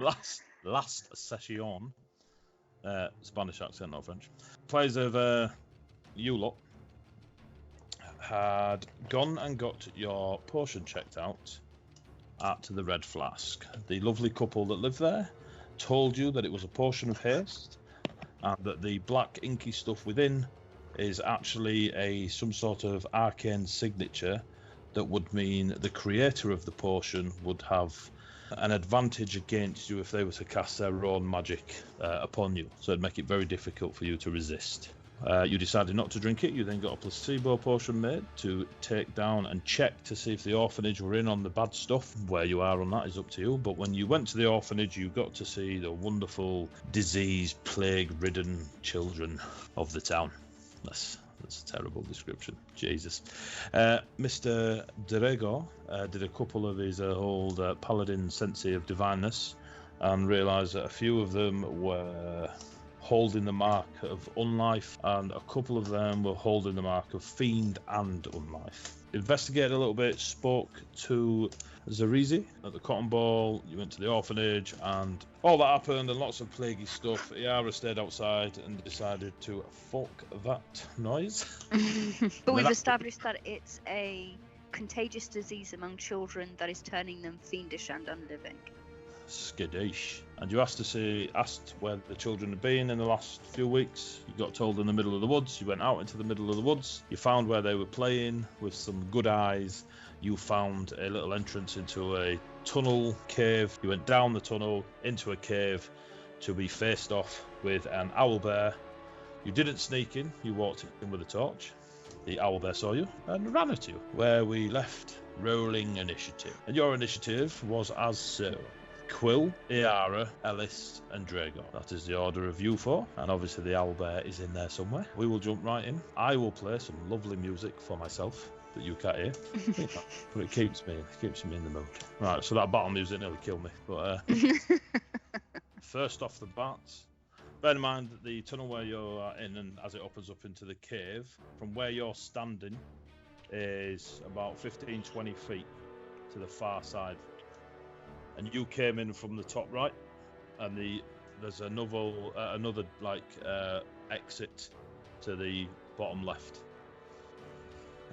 last session, Spanish accent, not French. Players of you lot had gone and got your potion checked out at the Red Flask. The lovely couple that lived there told you that it was a potion of haste, and that the black inky stuff within is actually some sort of arcane signature that would mean the creator of the potion would have an advantage against you if they were to cast their own magic upon you. So it'd make it very difficult for you to resist. You decided not to drink it. You then got a placebo potion made to take down and check to see if the orphanage were in on the bad stuff. Where you are on that is up to you. But when you went to the orphanage, you got to see the wonderful, disease, plague-ridden children of the town. That's a terrible description. Jesus. Mr. Derego did a couple of his old paladin sensei of divineness and realised that a few of them were holding the mark of unlife, and a couple of them were holding the mark of fiend and unlife. Investigated a little bit, spoke to Zarizi at the Cotton Ball. You went to the orphanage, and all that happened, and lots of plaguey stuff. Yara stayed outside and decided to fuck that noise. But we've established that it's a contagious disease among children that is turning them fiendish and unliving. Skadoosh. And you asked where the children had been in the last few weeks. You got told in the middle of the woods. You went out into the middle of the woods. You found where they were playing with some good eyes. You found a little entrance into a tunnel cave. You went down the tunnel into a cave to be faced off with an owlbear. You didn't sneak in. You walked in with a torch. The owlbear saw you and ran at you. Where we left rolling initiative. And your initiative was as so. Quill, Iara, Ellis, and Drago. That is the order of you four, and obviously the owlbear is in there somewhere. We will jump right in. I will play some lovely music for myself that you can't hear, but it keeps me in the mood. Right, so that battle music nearly killed me. But first off the bat, bear in mind that the tunnel where you're in, and as it opens up into the cave, from where you're standing, is about 15-20 feet to the far side. And you came in from the top right, and there's another exit to the bottom left,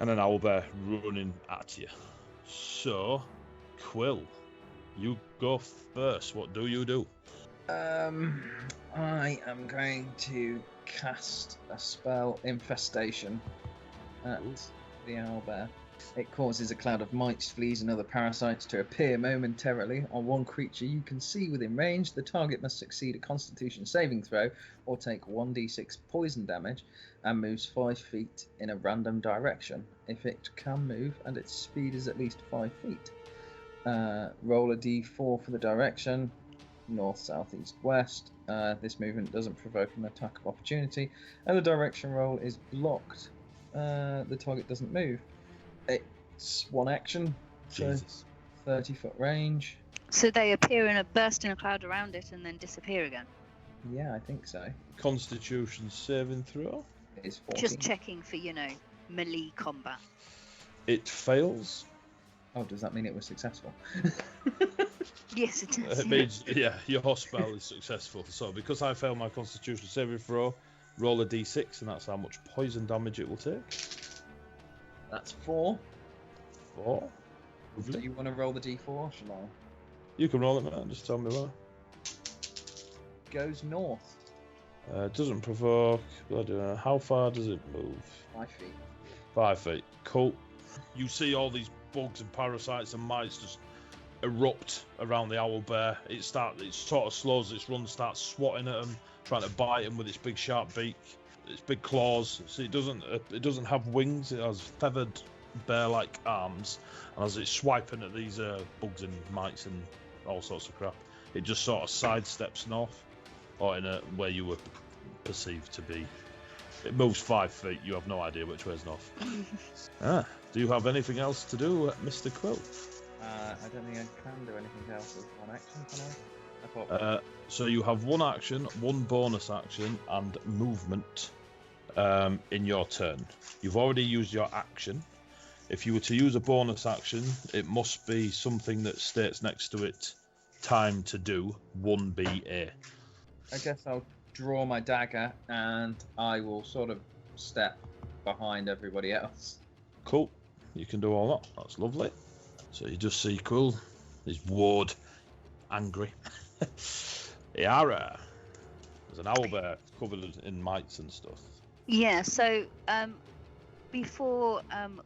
and an owlbear running at you. So, Quill, you go first. What do you do? I am going to cast a spell, Infestation, at the owlbear. It causes a cloud of mites, fleas, and other parasites to appear momentarily on one creature you can see within range. The target must succeed a Constitution saving throw or take 1d6 poison damage and moves 5 feet in a random direction. If it can move and its speed is at least 5 feet. Roll a d4 for the direction. North, south, east, west. This movement doesn't provoke an attack of opportunity, and the direction roll is blocked. The target doesn't move. It's one action, so 30-foot range. So they appear in a burst in a cloud around it and then disappear again? Yeah, I think so. Constitution saving throw? It's 14. Just checking for, melee combat. It fails. Oh, does that mean it was successful? Yes, it does. It means, your spell is successful. So because I failed my Constitution saving throw, roll a d6, and that's how much poison damage it will take. That's 4. 4. Lovely. Do you want to roll the d4, or shall I? You can roll it, man. Just tell me where. Goes north. It doesn't provoke. How far does it move? 5 feet. 5 feet. Cool. You see all these bugs and parasites and mites just erupt around the owlbear. It sort of slows its run, starts swatting at them, trying to bite them with its big sharp beak. Its big claws. So it doesn't have wings. It has feathered bear-like arms, and as it's swiping at these bugs and mites and all sorts of crap, it just sort of sidesteps north, or in where you were perceived to be. It moves 5 feet. You have no idea which way is north. Do you have anything else to do, Mr. Quill? I don't think I can do anything else with one action, can I? So you have one action, one bonus action, and movement in your turn. You've already used your action. If you were to use a bonus action, it must be something that states next to it time to do 1BA. I guess I'll draw my dagger and I will sort of step behind everybody else. Cool. You can do all that. That's lovely. So you just see Quill. He's ward, angry. Yara. There's an owlbear covered in mites and stuff. Yeah, so before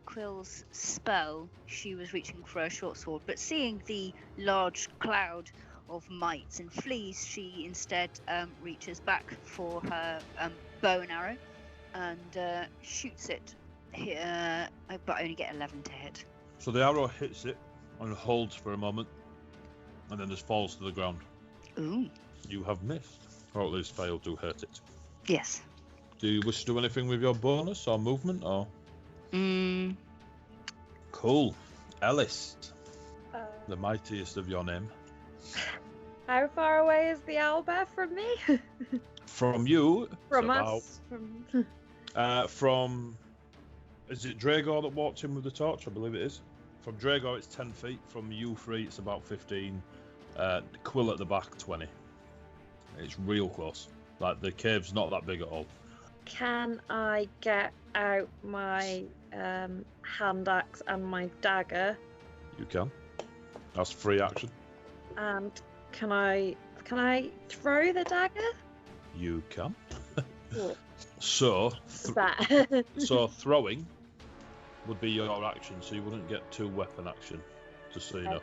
Quill's spell, she was reaching for a short sword, but seeing the large cloud of mites and fleas, she instead reaches back for her bow and arrow and shoots it, but only get 11 to hit. So the arrow hits it and holds for a moment, and then just falls to the ground. Ooh. You have missed, or at least failed to hurt it. Yes. Do you wish to do anything with your bonus or movement, or? Cool. Ellis, the mightiest of your name. How far away is the owlbear from me? From you. From us. From. Is it Dragor that walked in with the torch? I believe it is. From Dragor, it's 10 feet. From you three, it's about 15. Quill at the back, 20. It's real close. Like, the cave's not that big at all. Can I get out my hand axe and my dagger? You can. That's free action. And can I throw the dagger? You can. What So, is that? so throwing would be your action, so you wouldn't get 2 weapon action, just so you know.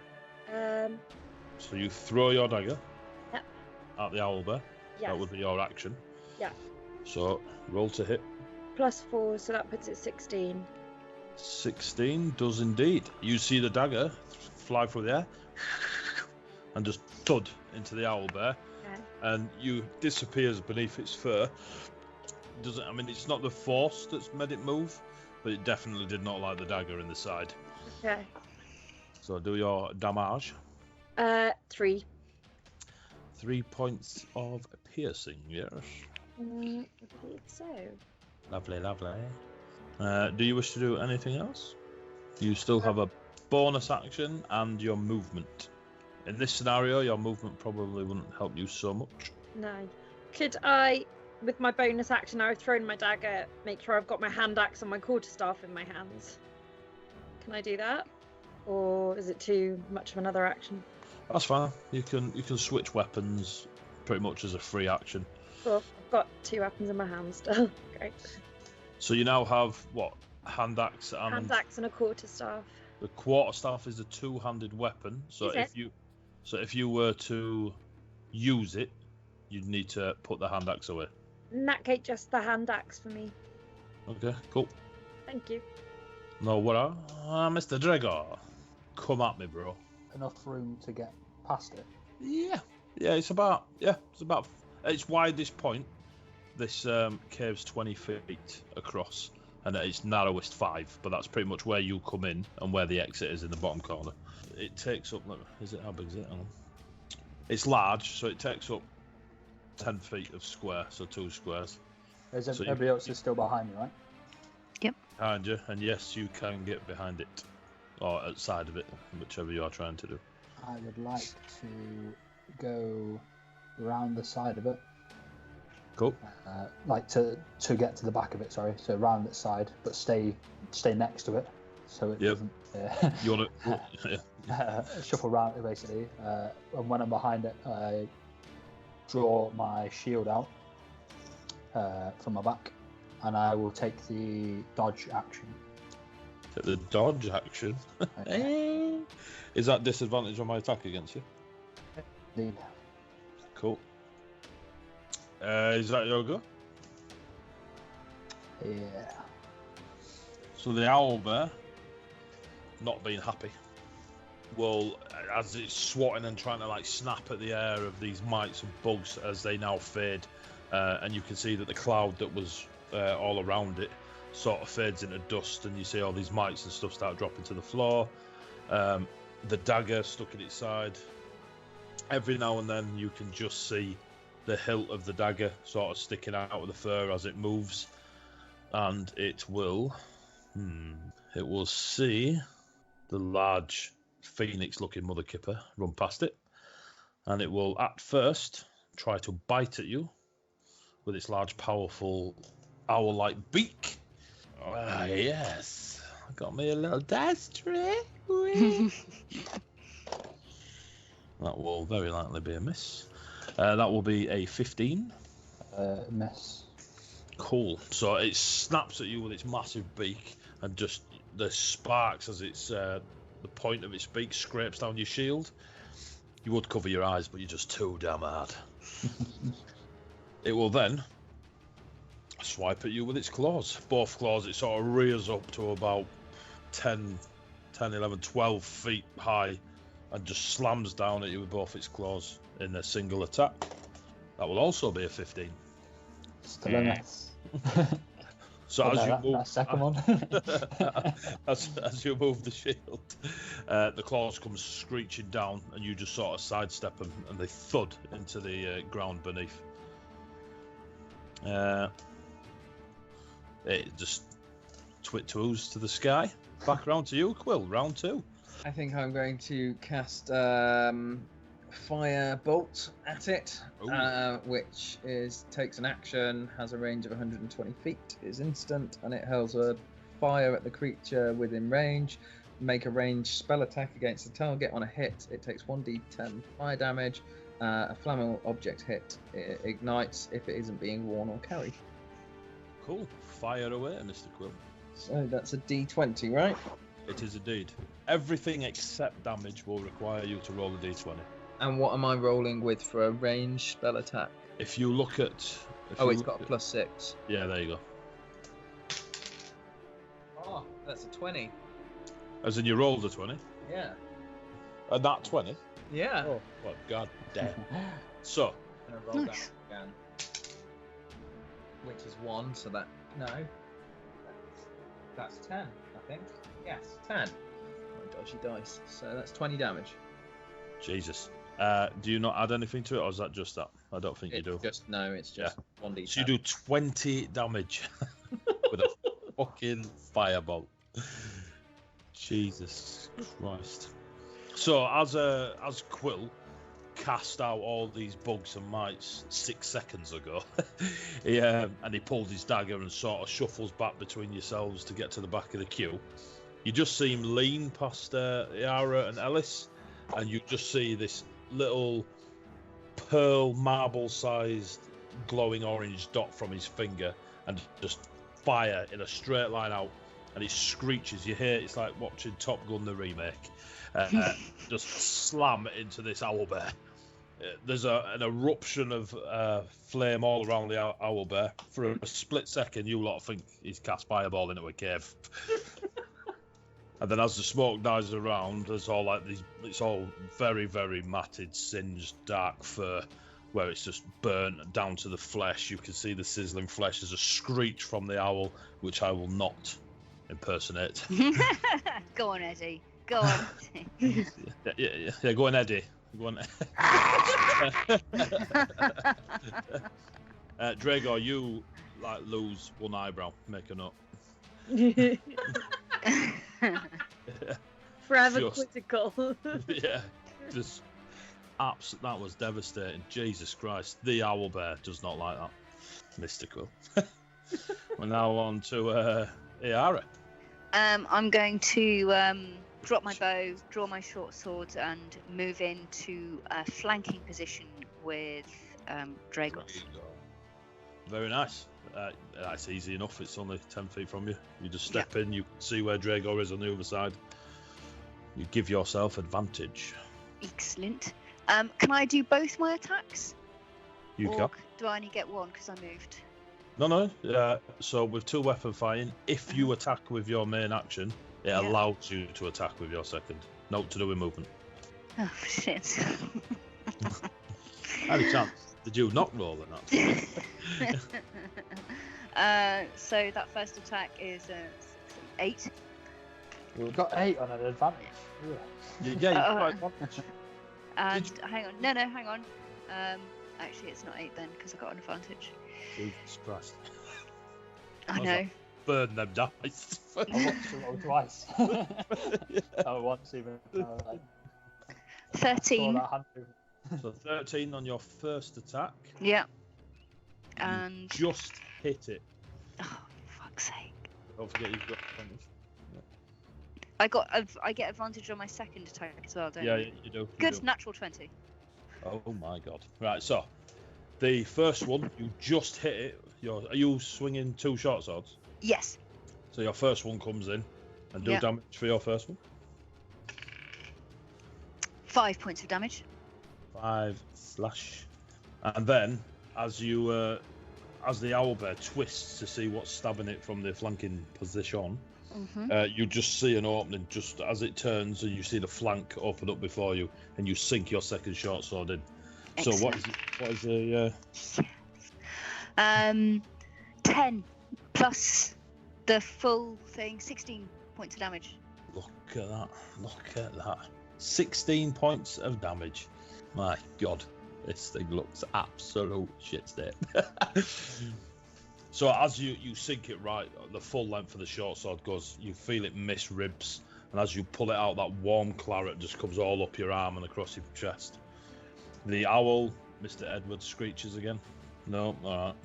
So you throw your dagger at the owlbear. Yes. That would be your action. Yeah. So roll to hit. +4, so that puts it 16. 16 does indeed. You see the dagger fly through the air and just thud into the owlbear, and you disappears beneath its fur. Doesn't. I mean, it's not the force that's made it move, but it definitely did not like the dagger in the side. Okay. So do your damage. 3. 3 points of piercing, yes. I believe so. Lovely, lovely. Do you wish to do anything else? You still have a bonus action and your movement. In this scenario, your movement probably wouldn't help you so much. No. Could I, with my bonus action, I've thrown my dagger, make sure I've got my hand axe and my quarterstaff in my hands? Can I do that? Or is it too much of another action? That's fine. You can switch weapons pretty much as a free action. Well, I've got 2 weapons in my hands still. Great. So you now have what? Hand axe and Hand axe and a quarterstaff. the quarterstaff is a 2-handed weapon. So if you were to use it, you'd need to put the hand axe away. In that case, just the hand axe for me. Okay, cool. Thank you. No, what? Mr. Dragor, come at me, bro. Enough room to get past it. Yeah, it's its widest point. This cave's 20 feet across, and at its narrowest 5. But that's pretty much where you come in and where the exit is in the bottom corner. It takes up. How big is it? It's large, so it takes up 10 feet of square, so 2 squares. Everybody else is still behind me, right? Yep. Behind you, and yes, you can get behind it, or outside of it, whichever you are trying to do. I would like to go round the side of it. Cool. Like to get to the back of it, sorry. So round its side, but stay next to it, so it doesn't. You want to shuffle around it basically. And when I'm behind it, I draw my shield out from my back, and I will take the dodge action. Take the dodge action. Is that disadvantage on my attack against you? Indeed. Cool. Is that your go? Yeah. So the owlbear, not being happy, will, as it's swatting and trying to like snap at the air of these mites and bugs as they now fade, and you can see that the cloud that was all around it sort of fades into dust, and you see all these mites and stuff start dropping to the floor. The dagger stuck at its side. Every now and then you can just see the hilt of the dagger sort of sticking out of the fur as it moves, and it will see the large phoenix looking mother kipper run past it, and it will at first try to bite at you with its large, powerful owl-like beak. Ah, yes. I got me a little dice tray. That will very likely be a miss. That will be a 15. Miss. Cool. So it snaps at you with its massive beak, and just the sparks as it's the point of its beak scrapes down your shield. You would cover your eyes, but you're just too damn hard. It will then swipe at you with its claws. Both claws. It sort of rears up to about 10, 11, 12 feet high, and just slams down at you with both its claws in a single attack. That will also be a 15. Still a miss. So as you move, that second one. as you move the shield, the claws come screeching down, and you just sort of sidestep them, and they thud into the ground beneath. It just twit-toos to the sky. Back round to you, Quill. Round 2. I think I'm going to cast Fire Bolt at it, which takes an action, has a range of 120 feet, is instant, and it hurls a fire at the creature within range. Make a ranged spell attack against the target. On a hit, it takes 1d10 fire damage. A flammable object hit. It ignites if it isn't being worn or carried. Cool. Fire away, Mr. Quill. So that's a d20, right? It is indeed. Everything except damage will require you to roll a d20. And what am I rolling with for a ranged spell attack? If you look at... It's got a +6. Yeah, there you go. Oh, that's a 20. As in you rolled a 20? Yeah. And that 20? Yeah. Oh, well, god damn. So... I'm going to roll Nice. that again. Which is 1, so that... No. That's 10, I think. Yes, 10. My dodgy dice. So that's 20 damage. Jesus. Do you not add anything to it, or is that just that? I don't think you do. It's just 1d10. So you do 20 damage with a fucking firebolt. Jesus Christ. So as Quill cast out all these bugs and mites 6 seconds ago, and he pulled his dagger and sort of shuffles back between yourselves to get to the back of the queue. You just see him lean past Yara and Ellis, and you just see this little pearl marble-sized glowing orange dot from his finger, and just fire in a straight line out, and it screeches. You hear it's like watching Top Gun the remake. Just slam into this owlbear. There's an eruption of flame all around the owlbear. For a split second, you lot think he's cast fireball into a cave. And then as the smoke dies around, there's all like these. It's all very, very matted, singed, dark fur, where it's just burnt down to the flesh. You can see the sizzling flesh. There's a screech from the owl, which I will not impersonate. Go on, Eddie. Go on. Yeah, go on, Eddie. Go on. Drago, you like lose one eyebrow. Make a note. Forever Just- critical. Yeah, just that was devastating. Jesus Christ, the owlbear does not like that. Mystical. We're now on to Iara. I'm going to drop my bow, draw my short sword, and move into a flanking position with Dragos. Very nice. That's easy enough. It's only 10 feet from you. You just step in, you see where Drago is on the other side. You give yourself advantage. Excellent. Can I do both my attacks? You or can. do I only get one because I moved? No. So with two weapon fighting, if you attack with your main action, it allows you to attack with your second. Note to do with movement. Oh, shit. Any chance? Did you not roll in that? So that first attack is 8. We've got 8 on an advantage. Yeah, you've got advantage. And hang on. No, hang on. Actually, it's not 8 then because I got an advantage. Jesus Christ. I know. Burn them dice. I want to roll twice. Oh, once even. 13. So 13 on your first attack. Yeah. You And just hit it. oh, fuck's sake! Don't forget you've got advantage. I get advantage on my second attack as well, don't Yeah, I? you do. Good, You do. natural 20. Oh my god. Right, so the first one, you just hit it. Are you swinging 2 short swords? Yes. So your first one comes in and do Yep. damage for your first one. 5 points of damage. 5 slash. And then as the owlbear twists to see what's stabbing it from the flanking position, you just see an opening just as it turns, and you see the flank open up before you, and you sink your second short sword in. Excellent. So what is the 10 plus the full thing, 16 points of damage. Look at that. 16 points of damage. My god, this thing looks absolute shit state. So as you sink it right, the full length of the short sword goes, you feel it miss ribs, and as you pull it out, that warm claret just comes all up your arm and across your chest. The owl, Mr. Edward, screeches again. No, alright.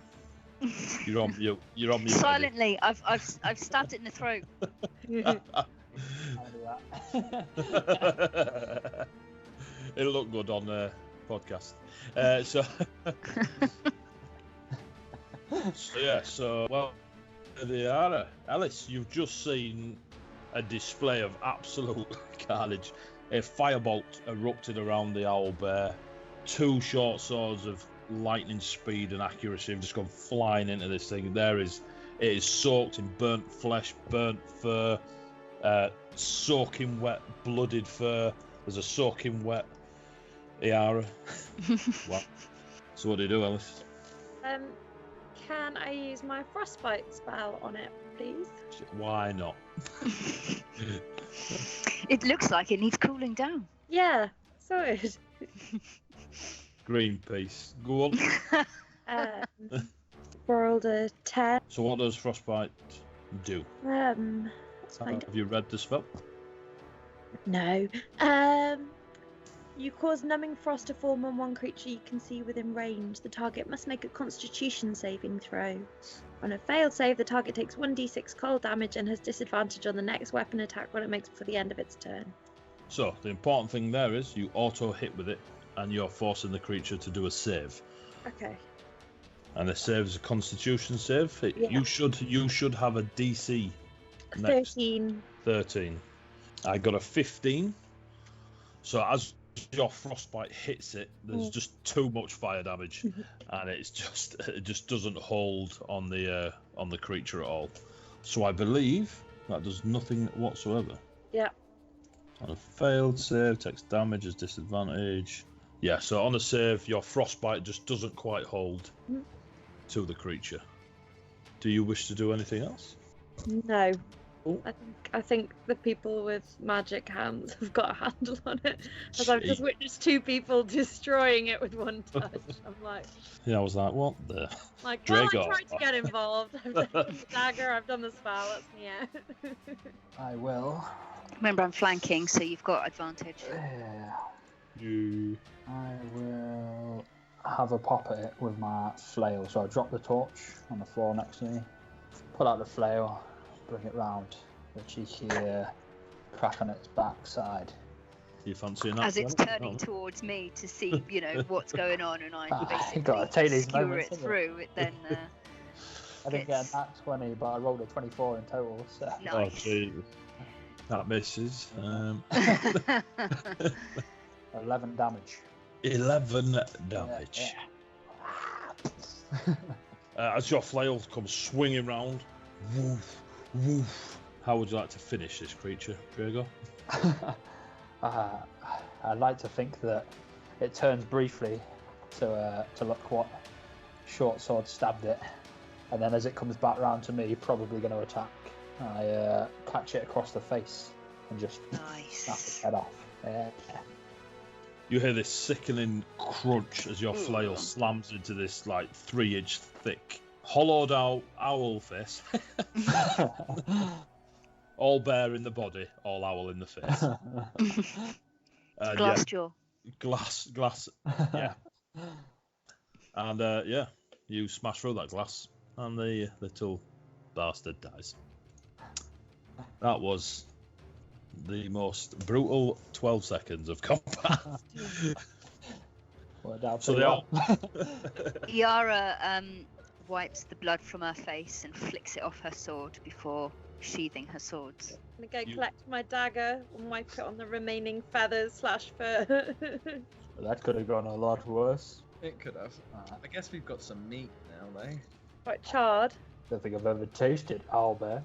You're on mute. You're on mute. Silently, I've stabbed it in the throat. It'll look good on the podcast. Well, they are. Alice, you've just seen a display of absolute carnage. A firebolt erupted around the owlbear. 2 short swords of lightning speed and accuracy have just gone flying into this thing. It is soaked in burnt flesh, burnt fur, soaking wet, blooded fur. There's a soaking wet Iara. Wow. So what do you do, Alice? Can I use my frostbite spell on it, please? Why not? It looks like it needs cooling down. Yeah, sorted. Greenpeace. Go on. Rolled a 10. So what does frostbite do? Let's find Have you read the spell? No. You cause numbing frost to form on one creature you can see within range. The target must make a Constitution saving throw. On a failed save, the target takes 1d6 cold damage and has disadvantage on the next weapon attack when it makes before the end of its turn. So the important thing there is you auto hit with it, and you're forcing the creature to do a save. Okay. And the save is a Constitution save. Yeah. You should have a DC. Next. 13. I got a 15. So as your frostbite hits it, there's just too much fire damage, and it just doesn't hold on the creature at all. So I believe that does nothing whatsoever. Yeah. On a failed save, takes damage as disadvantage. Yeah, so on a save, your frostbite just doesn't quite hold to the creature. Do you wish to do anything else? No. I think the people with magic hands have got a handle on it, as I've just witnessed 2 people destroying it with one touch. I'm like, Yeah, I was like, what the? well, Drago. I tried to get involved. I've done the dagger, I've done the spell, that's me out. I will. Remember, I'm flanking, so you've got advantage. I will have a pop at it with my flail. So I drop the torch on the floor next to me, pull out the flail, bring it round, the cheeky crack on its backside. You fancying that? As it's turning towards me to see, what's going on, and I Gotta take basically these skewer moments, it haven't through. It then I didn't get a nat 20, but I rolled a 24 in total. So. Oh, nice. gee. That misses. 11 damage. 11 damage. Yeah. As your flail comes swinging round, woof, woof. How would you like to finish this creature, Drago? I'd like to think that it turns briefly to look what short sword stabbed it, and then as it comes back round to me, probably going to attack. I catch it across the face and just snap its head off. Yeah. You hear this sickening crunch as your flail slams into this 3-inch thick, hollowed out owl face. All bear in the body, all owl in the face. Glass jaw. glass, yeah. And yeah, you smash through that glass, and the little bastard dies. That was the most brutal 12 seconds of combat. So they are. Yara wipes the blood from her face and flicks it off her sword before sheathing her swords. I'm gonna go collect my dagger and wipe it on the remaining feathers/fur. That could have gone a lot worse. It could have. I guess we've got some meat now, though. Quite charred. Don't think I've ever tasted owlbear.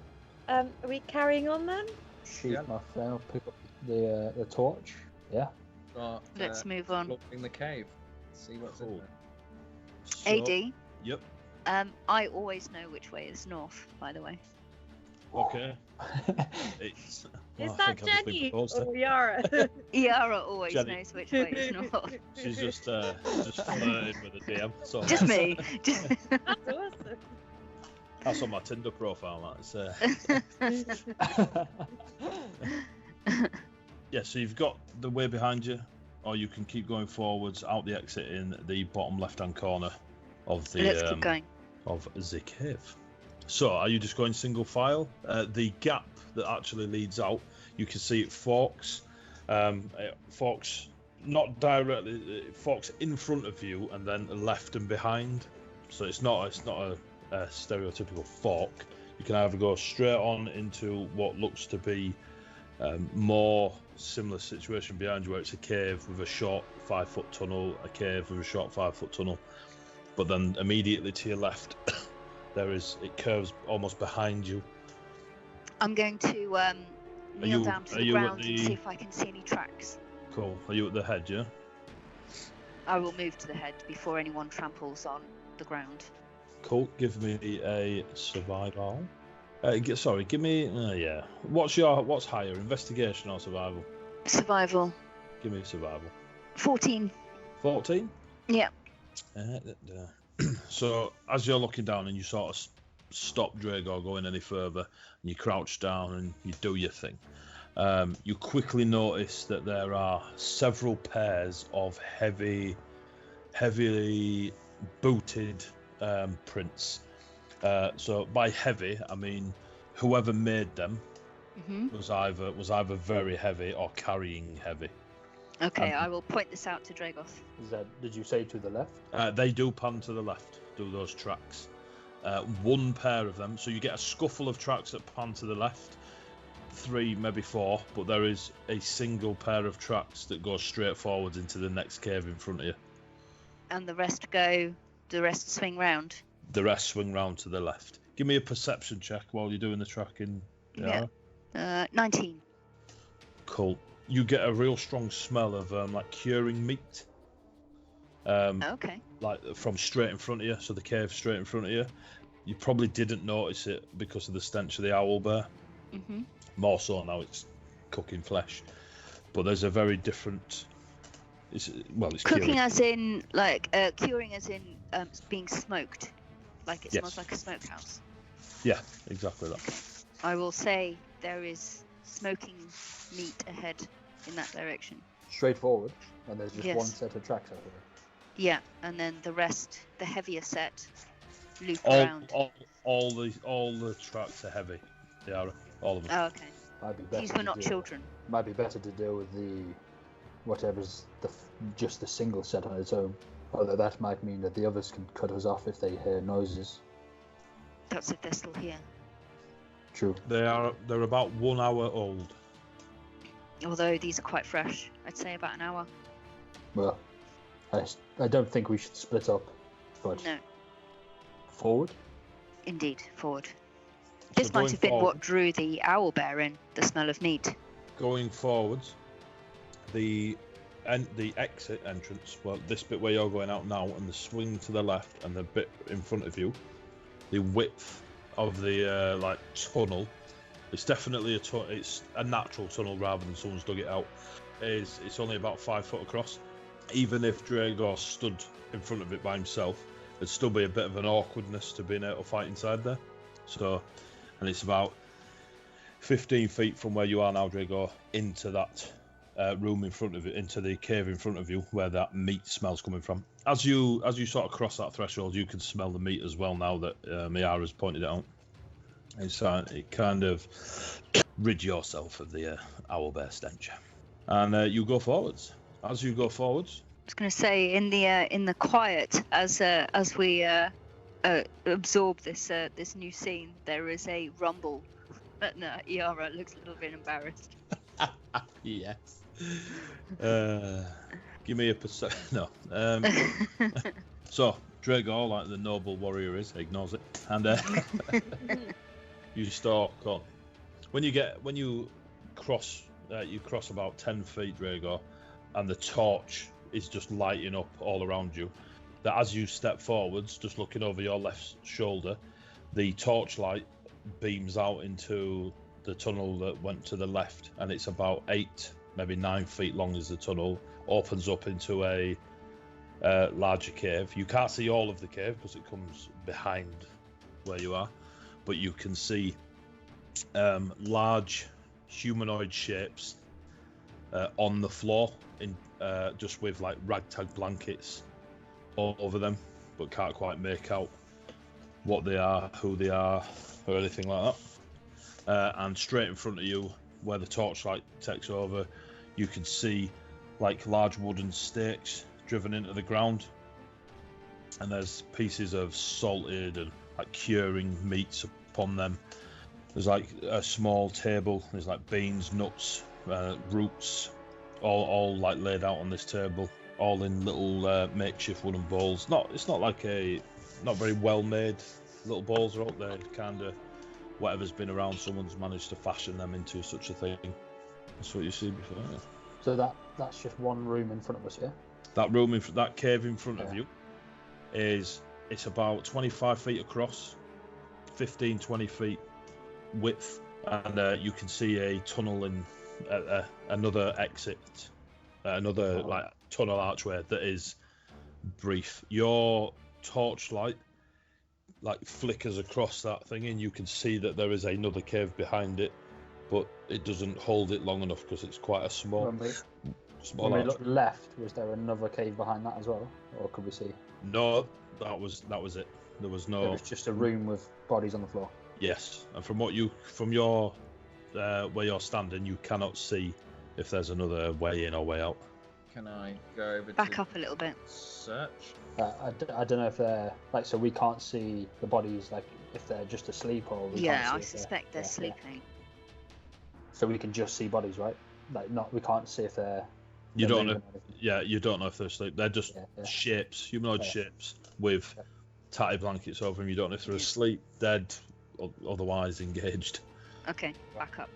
Are we carrying on then? Sheath Yeah. my flail, pick up the torch. Yeah. Start, Let's move on. exploring the cave. See what's in Cool. there. So, AD, Yep. I always know which way is north, by the way. Okay. It's. Is I that think I've just been Jenny proposed to. or Yara? Yara always Jenny. knows which way is north. She's just flirting with the DM. So Just me. That's awesome. That's on my Tinder profile. That's yeah. So you've got the way behind you, or you can keep going forwards out the exit in the bottom left-hand corner of the Let's keep going. of the cave. So are you just going single file? The gap that actually leads out, you can see it forks. It forks not directly. It forks in front of you and then left and behind. So it's not a stereotypical fork. You can either go straight on into what looks to be more similar situation behind you, where it's a cave with a short 5-foot tunnel, a cave with a short 5-foot tunnel, but then immediately to your left it curves almost behind you. I'm going to kneel down to the you at ground and see if I can see any tracks. Cool. Are you at the head, yeah? I will move to the head before anyone tramples on the ground. Cool. Give me a survival. Give me yeah. What's higher, investigation or survival? Survival. Give me survival. 14. 14. Yeah. So as you're looking down and you sort of stop Dragor going any further, and you crouch down and you do your thing, you quickly notice that there are several pairs of heavily booted prints. So by heavy, I mean whoever made them was either very heavy or carrying heavy. Okay, I will point this out to Dragoth. Did you say to the left? They do pan to the left, do those tracks. One pair of them, so you get a scuffle of tracks that pan to the left, 3, maybe 4, but there is a single pair of tracks that go straight forwards into the next cave in front of you. And the rest swing round. The rest swing round to the left. Give me a perception check while you're doing the tracking. Yeah. 19. Cool. You get a real strong smell of like curing meat. Okay. Like from straight in front of you, so the cave straight in front of you. You probably didn't notice it because of the stench of the owlbear. More so now it's cooking flesh. But there's a very different. It's cooking curing. as in like curing as in being smoked, like it smells like a smokehouse. Yeah, exactly that. I will say there is smoking meat ahead in that direction. Straight forward, and there's just Yes. one set of tracks over there. Yeah, and then the rest, the heavier set, loop around. All the tracks are heavy. They are all of them. Oh, okay. Might be better These were to not deal- children. Might be better to deal with the whatever's just the single set on its own. Although that might mean that the others can cut us off if they hear noises. That's if they're still here. True. They're about 1 hour old. Although these are quite fresh. I'd say about an hour. Well, I don't think we should split up, but No, forward. indeed, forward. So This might going have been forward- what drew the owlbear in, the smell of meat. Going forwards, the exit entrance, well, this bit where you're going out now, and the swing to the left, and the bit in front of you, the width of the tunnel, it's definitely it's a natural tunnel rather than someone's dug it out. It's only about 5 foot across. Even if Dragor stood in front of it by himself, there'd still be a bit of an awkwardness to being able to fight inside there. So, and it's about 15 feet from where you are now, Dragor, into that room in front of you, into the cave in front of you, where that meat smell's coming from. As you sort of cross that threshold, you can smell the meat as well now that Miara's pointed it out. It kind of rid yourself of the owlbear stench, and you go forwards. As you go forwards, I was going to say in the quiet as we absorb this new scene, there is a rumble, but no, Iara looks a little bit embarrassed. yes. Give me a percent. No. So Dragor, like the noble warrior is, ignores it, and you stalk on. When you cross about 10 feet, Dragor, and the torch is just lighting up all around you. That as you step forwards, just looking over your left shoulder, the torchlight beams out into the tunnel that went to the left, and it's about 8, maybe 9 feet long as the tunnel opens up into a larger cave. You can't see all of the cave because it comes behind where you are, but you can see large humanoid shapes on the floor, in just with like ragtag blankets all over them, but can't quite make out what they are, who they are, or anything like that. And straight in front of you, where the torchlight takes over, you can see like large wooden stakes driven into the ground, and there's pieces of salted and like curing meats upon them. There's like a small table. There's like beans, nuts, roots, all like laid out on this table, all in little makeshift wooden bowls. It's not like not very well made little bowls are out there. Kind of whatever's been around, someone's managed to fashion them into such a thing. That's what you see before. Yeah. So that's just one room in front of us, yeah? That room that cave in front of you it's about 25 feet across, 15-20 feet width, and you can see a tunnel in another exit, another like tunnel archway that is brief. Your torchlight like flickers across that thing, and you can see that there is another cave behind it, but it doesn't hold it long enough because it's quite a small. When we looked left, was there another cave behind that as well, or could we see? No, that was it. There was no. It was just a room with bodies on the floor. Yes, and from your where you're standing, you cannot see if there's another way in or way out. Can I go over back up a little bit? Search. I don't know if they're like, so we can't see the bodies, like if they're just asleep or. I suspect they're sleeping. Yeah. So we can just see bodies, right? Like we can't see if they're. You don't know. Yeah, you don't know if they're asleep. They're just shapes, humanoid shapes with tatty blankets over them. You don't know if they're asleep, dead, or otherwise engaged. Okay, back up.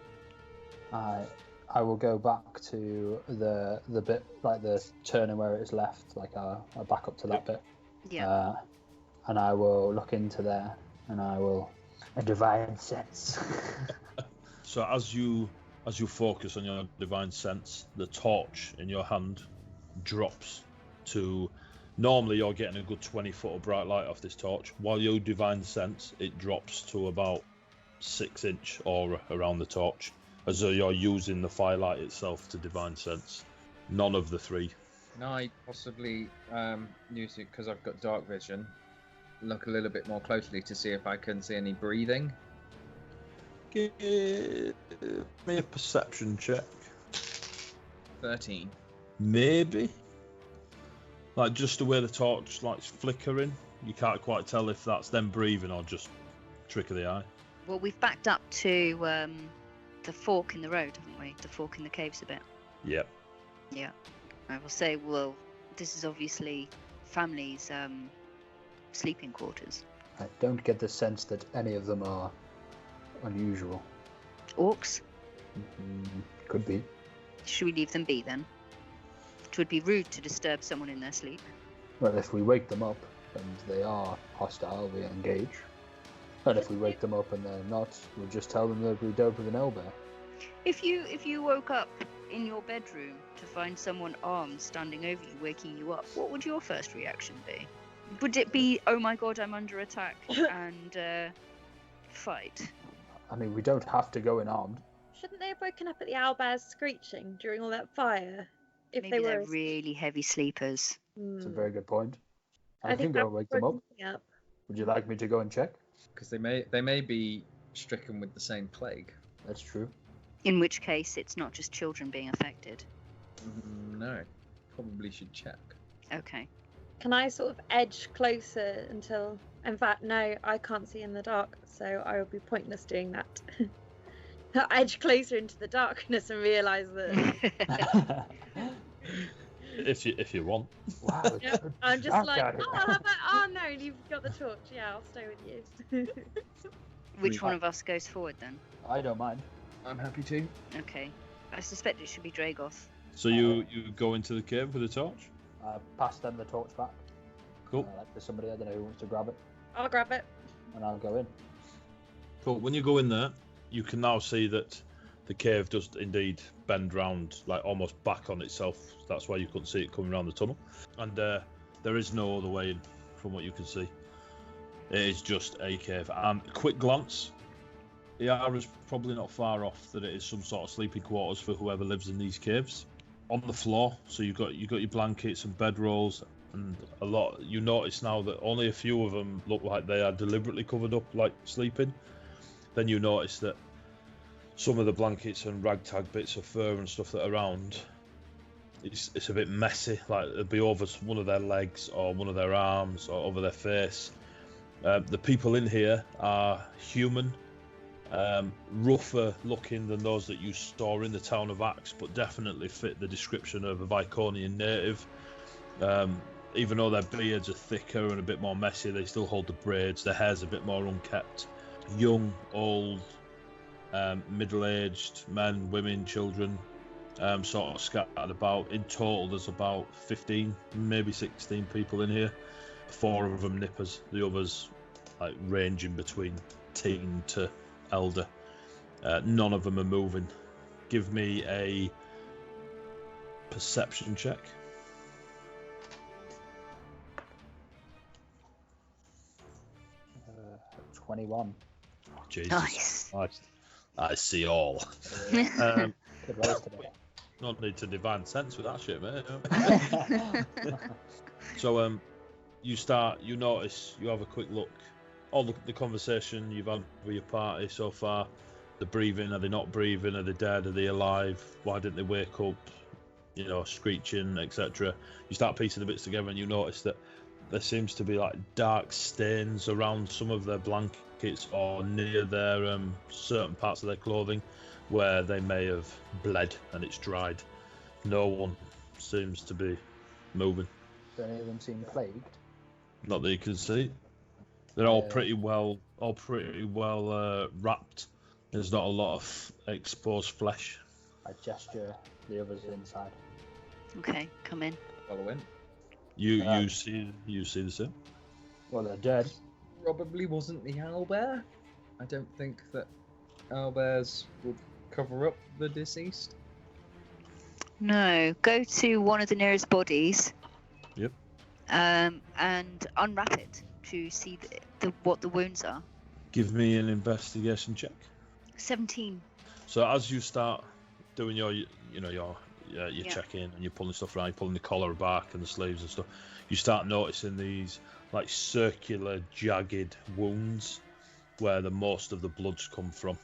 I will go back to the bit, like the turning where it is left, like I'll back up to that bit. Yeah. And I will look into there, and I will a divine sense. So as you focus on your divine sense, the torch in your hand drops to. Normally you're getting a good 20 foot of bright light off this torch. While you divine sense, it drops to about 6-inch aura around the torch, as though you're using the firelight itself to divine sense. None of the three. Can I possibly use it, because I've got dark vision, look a little bit more closely to see if I can see any breathing? Give me a perception check. 13. Maybe. Like just the way the torch light's flickering, you can't quite tell if that's them breathing or just trick of the eye. Well, we've backed up to the fork in the road, haven't we? The fork in the caves a bit. Yep. Yeah. I will say, well, this is obviously family's sleeping quarters. I don't get the sense that any of them are unusual. Orcs? Could be. Should we leave them be then? It would be rude to disturb someone in their sleep. Well, if we wake them up and they are hostile, we engage. And if we wake them up and they're not, we'll just tell them that we dealt with an owlbear. If you woke up in your bedroom to find someone armed standing over you, waking you up, what would your first reaction be? Would it be, oh my god, I'm under attack, and fight? I mean, we don't have to go in armed. shouldn't they have woken up at the owlbears screeching during all that fire? If Maybe they were they're really heavy sleepers. That's a very good point. I, I can think go that and wake them up. Up. Would you like me to go and check? Because they may be stricken with the same plague. That's true. In which case, it's not just children being affected. No, probably should check. Okay. Can I sort of edge closer until... In fact, no, I can't see in the dark, so I will be pointless doing that. I'll edge closer into the darkness and realise that... If you want. Wow. Yeah, I'm just dark like, out here. oh no, you've got the torch. Yeah, I'll stay with you. Which one of us goes forward then? I don't mind. I'm happy to. Okay. I suspect it should be Dragoth. So you go into the cave with a torch? I pass them the torch back. Cool. There's somebody, I don't know who wants to grab it, I'll grab it. and I'll go in. Cool. When you go in there, you can now see that the cave does indeed bend round, like almost back on itself. That's why you couldn't see it coming around the tunnel. And there is no other way in, from what you can see. It is just a cave. And quick glance, the area is probably not far off that it is some sort of sleeping quarters for whoever lives in these caves. On the floor, so you've got your blankets and bedrolls, and a lot. You notice now that only a few of them look like they are deliberately covered up, like sleeping. Then you notice that some of the blankets and ragtag bits of fur and stuff that are around, it's a bit messy. Like it'll be over one of their legs or one of their arms or over their face. The people in here are human. Rougher looking than those that you saw in the town of Axe, but definitely fit the description of a Viconian native. Even though their beards are thicker and a bit more messy, they still hold the braids. Their hair's a bit more unkept. Young, old, middle-aged, men, women, children, sort of scattered about. In total, there's about 15, maybe 16 people in here. 4 of them nippers, the others like ranging between teen to elder. None of them are moving. Give me a perception check. Uh, 21. Jesus Nice. Christ. I see all. Good rolls today. Not need to divine sense with that shit, mate. So you notice, you have a quick look. All the conversation you've had with your party so far, the breathing, are they not breathing, are they dead, are they alive, why didn't they wake up, screeching, etc. You start piecing the bits together and you notice that there seems to be like dark stains around some of their blankets or near their certain parts of their clothing where they may have bled and it's dried. No one seems to be moving. Do any of them seem plagued? Not that you can see. They're all pretty well wrapped. There's not a lot of exposed flesh. I gesture the others inside. Okay, come in. Follow in. You see the same. Well, they're dead. Probably wasn't the owlbear. I don't think that owlbears would cover up the deceased. No, go to one of the nearest bodies. Yep. And unwrap it to see what the wounds are. Give me an investigation check. 17. So as you start doing your check-in and you're pulling stuff around, you're pulling the collar back and the sleeves and stuff, you start noticing these like circular, jagged wounds where the most of the blood's come from.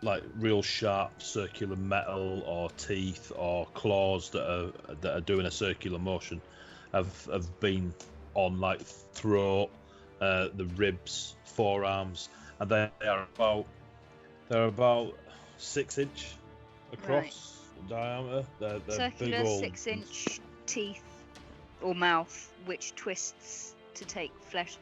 Like real sharp circular metal or teeth or claws that are doing a circular motion have been on like throat, the ribs, forearms, and they are about 6 inch across diameter. They're Circular big old 6-inch teeth or mouth which twists to take flesh.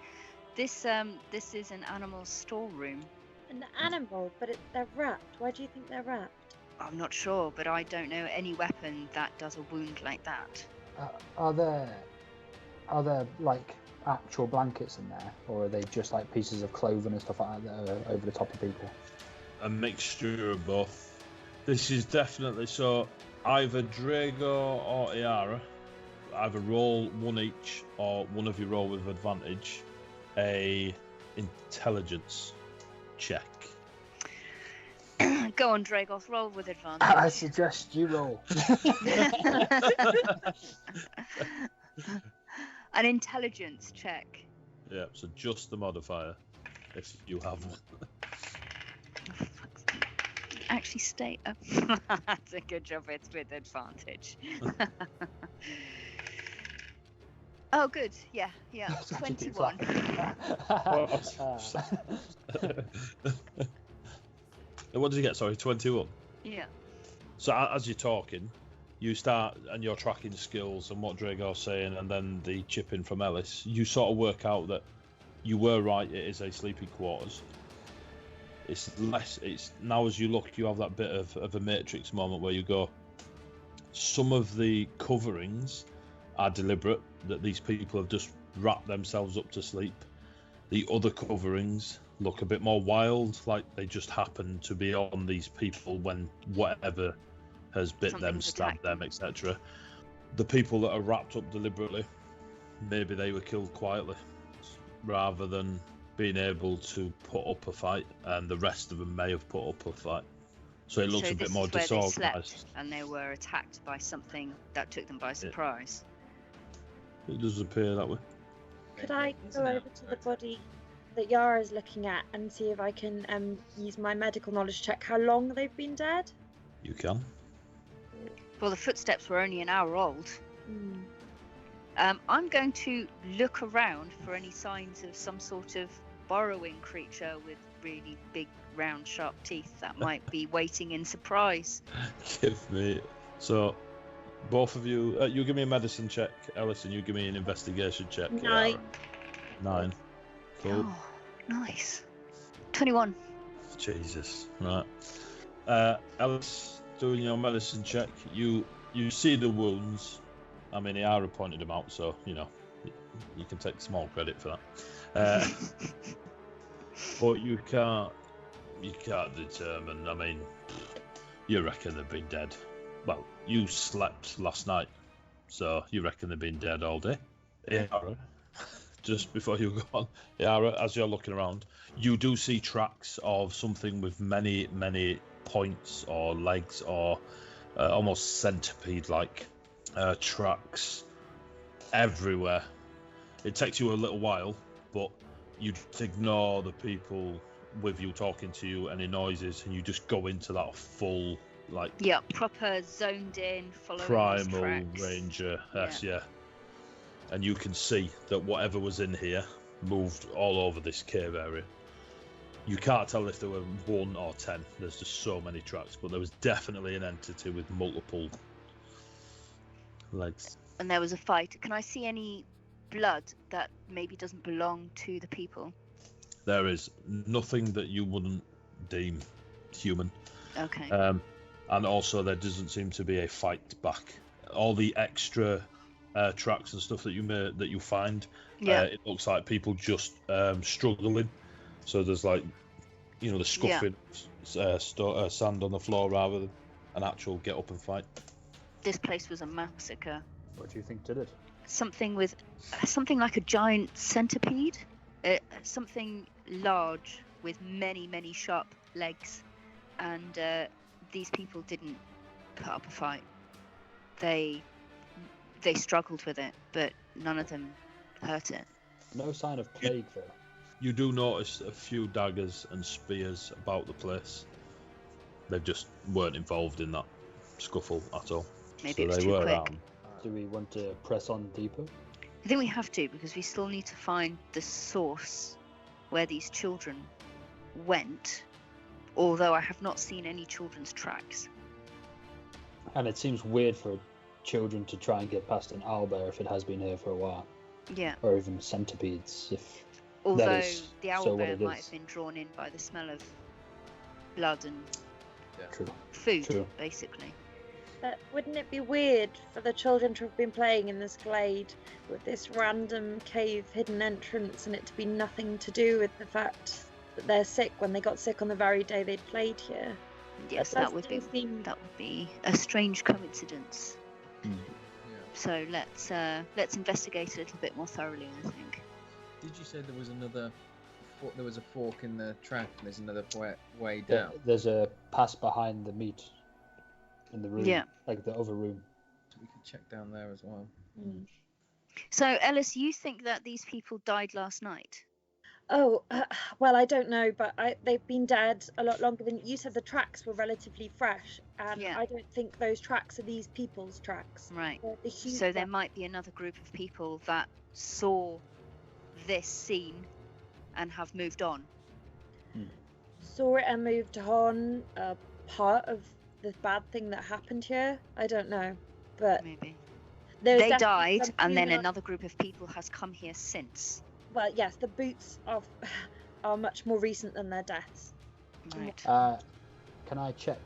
This is an animal storeroom. An animal, but they're wrapped. Why do you think they're wrapped? I'm not sure, but I don't know any weapon that does a wound like that. Are there like actual blankets in there, or are they just like pieces of clothing and stuff like that that are over the top of people? A mixture of both. This is definitely so. Either Drago or Iara, either roll one each, or one of you roll with advantage a intelligence check. Go on, Dragoth, roll with advantage. I suggest you roll. An intelligence check. Yeah, so just the modifier, if you have one. Actually, stay up. That's a good job. It's with advantage. Oh, good. Yeah. 21. What did you get? Sorry, 21. Yeah. So as you're talking, you start and you're tracking skills and what Dragor's saying, and then the chipping from Ellis. You sort of work out that you were right. It is a sleeping quarters. It's less. It's now as you look, you have that bit of a Matrix moment where you go. Some of the coverings are deliberate, that these people have just wrapped themselves up to sleep. The other coverings look a bit more wild, like they just happen to be on these people when whatever has bit them, stabbed them, etc. The people that are wrapped up deliberately, maybe they were killed quietly rather than being able to put up a fight, and the rest of them may have put up a fight. So it looks a bit more disorganized. They slept and they were attacked by something that took them by surprise. It does appear that way. Could I go over to the body that Yara's looking at and see if I can use my medical knowledge to check how long they've been dead? You can. Well, the footsteps were only an hour old. I'm going to look around for any signs of some sort of burrowing creature with really big, round, sharp teeth that might be waiting in surprise. Give me... So, both of you... you give me a medicine check, Ellison. You give me an investigation check. 9. 9. Cool. Oh, nice. 21. Jesus. Right. Ellis, doing your medicine check, you see the wounds. I mean, Iara pointed them out, so, you can take small credit for that. But you can't determine. I mean, you reckon they've been dead. Well, you slept last night, so you reckon they've been dead all day. Iara, just before you go on, Iara, as you're looking around, you do see tracks of something with many, many points or legs or almost centipede-like tracks everywhere. It takes you a little while, but you just ignore the people with you talking to you, any noises, and you just go into that full, like... Yeah, proper zoned in, following primal tracks. ranger. Yes, yeah. And you can see that whatever was in here moved all over this cave area. You can't tell if there were 1 or 10. There's just so many tracks, but there was definitely an entity with multiple legs. And there was a fight. Can I see any blood that maybe doesn't belong to the people? There is nothing that you wouldn't deem human. Okay. And also there doesn't seem to be a fight back. All the extra tracks and stuff that you find, it looks like people just struggling. So there's like, the scuffing sand on the floor rather than an actual get up and fight. This place was a massacre. What do you think did it? Something like a giant centipede, something large with many, many sharp legs, and these people didn't put up a fight. They struggled with it, but none of them hurt it. No sign of plague though. You do notice a few daggers and spears about the place. They just weren't involved in that scuffle at all. Maybe it was too quick. Around. Do we want to press on deeper? I think we have to, because we still need to find the source where these children went, although I have not seen any children's tracks. And it seems weird for children to try and get past an owlbear if it has been here for a while. Yeah. Or even centipedes, if although that is the so what owlbear it might is. have been drawn in by the smell of blood and True. food, True. basically. But wouldn't it be weird for the children to have been playing in this glade with this random cave hidden entrance and it to be nothing to do with the fact that they're sick when they got sick on the very day they'd played here? Yes, That that would does seem- be a strange coincidence. Yeah. So let's investigate a little bit more thoroughly, I think. Did you say there was another there was a fork in the track, and there's another way down. There's a pass behind the meat in the room. Yeah. Like the other room. We can check down there as well. So, Ellis, you think that these people died last night? Oh, well, I don't know, but they've been dead a lot longer than you said. The tracks were relatively fresh, and Yeah. I don't think those tracks are these people's tracks. Right. They're the huge So there ones. might be another group of people that saw this scene and have moved on. Saw it and moved on. Part of the bad thing that happened here. I don't know, but Maybe. there's They definitely died, some and then female- another group of people has come here since. Well, yes, the boots are much more recent than their deaths. Right. Can I check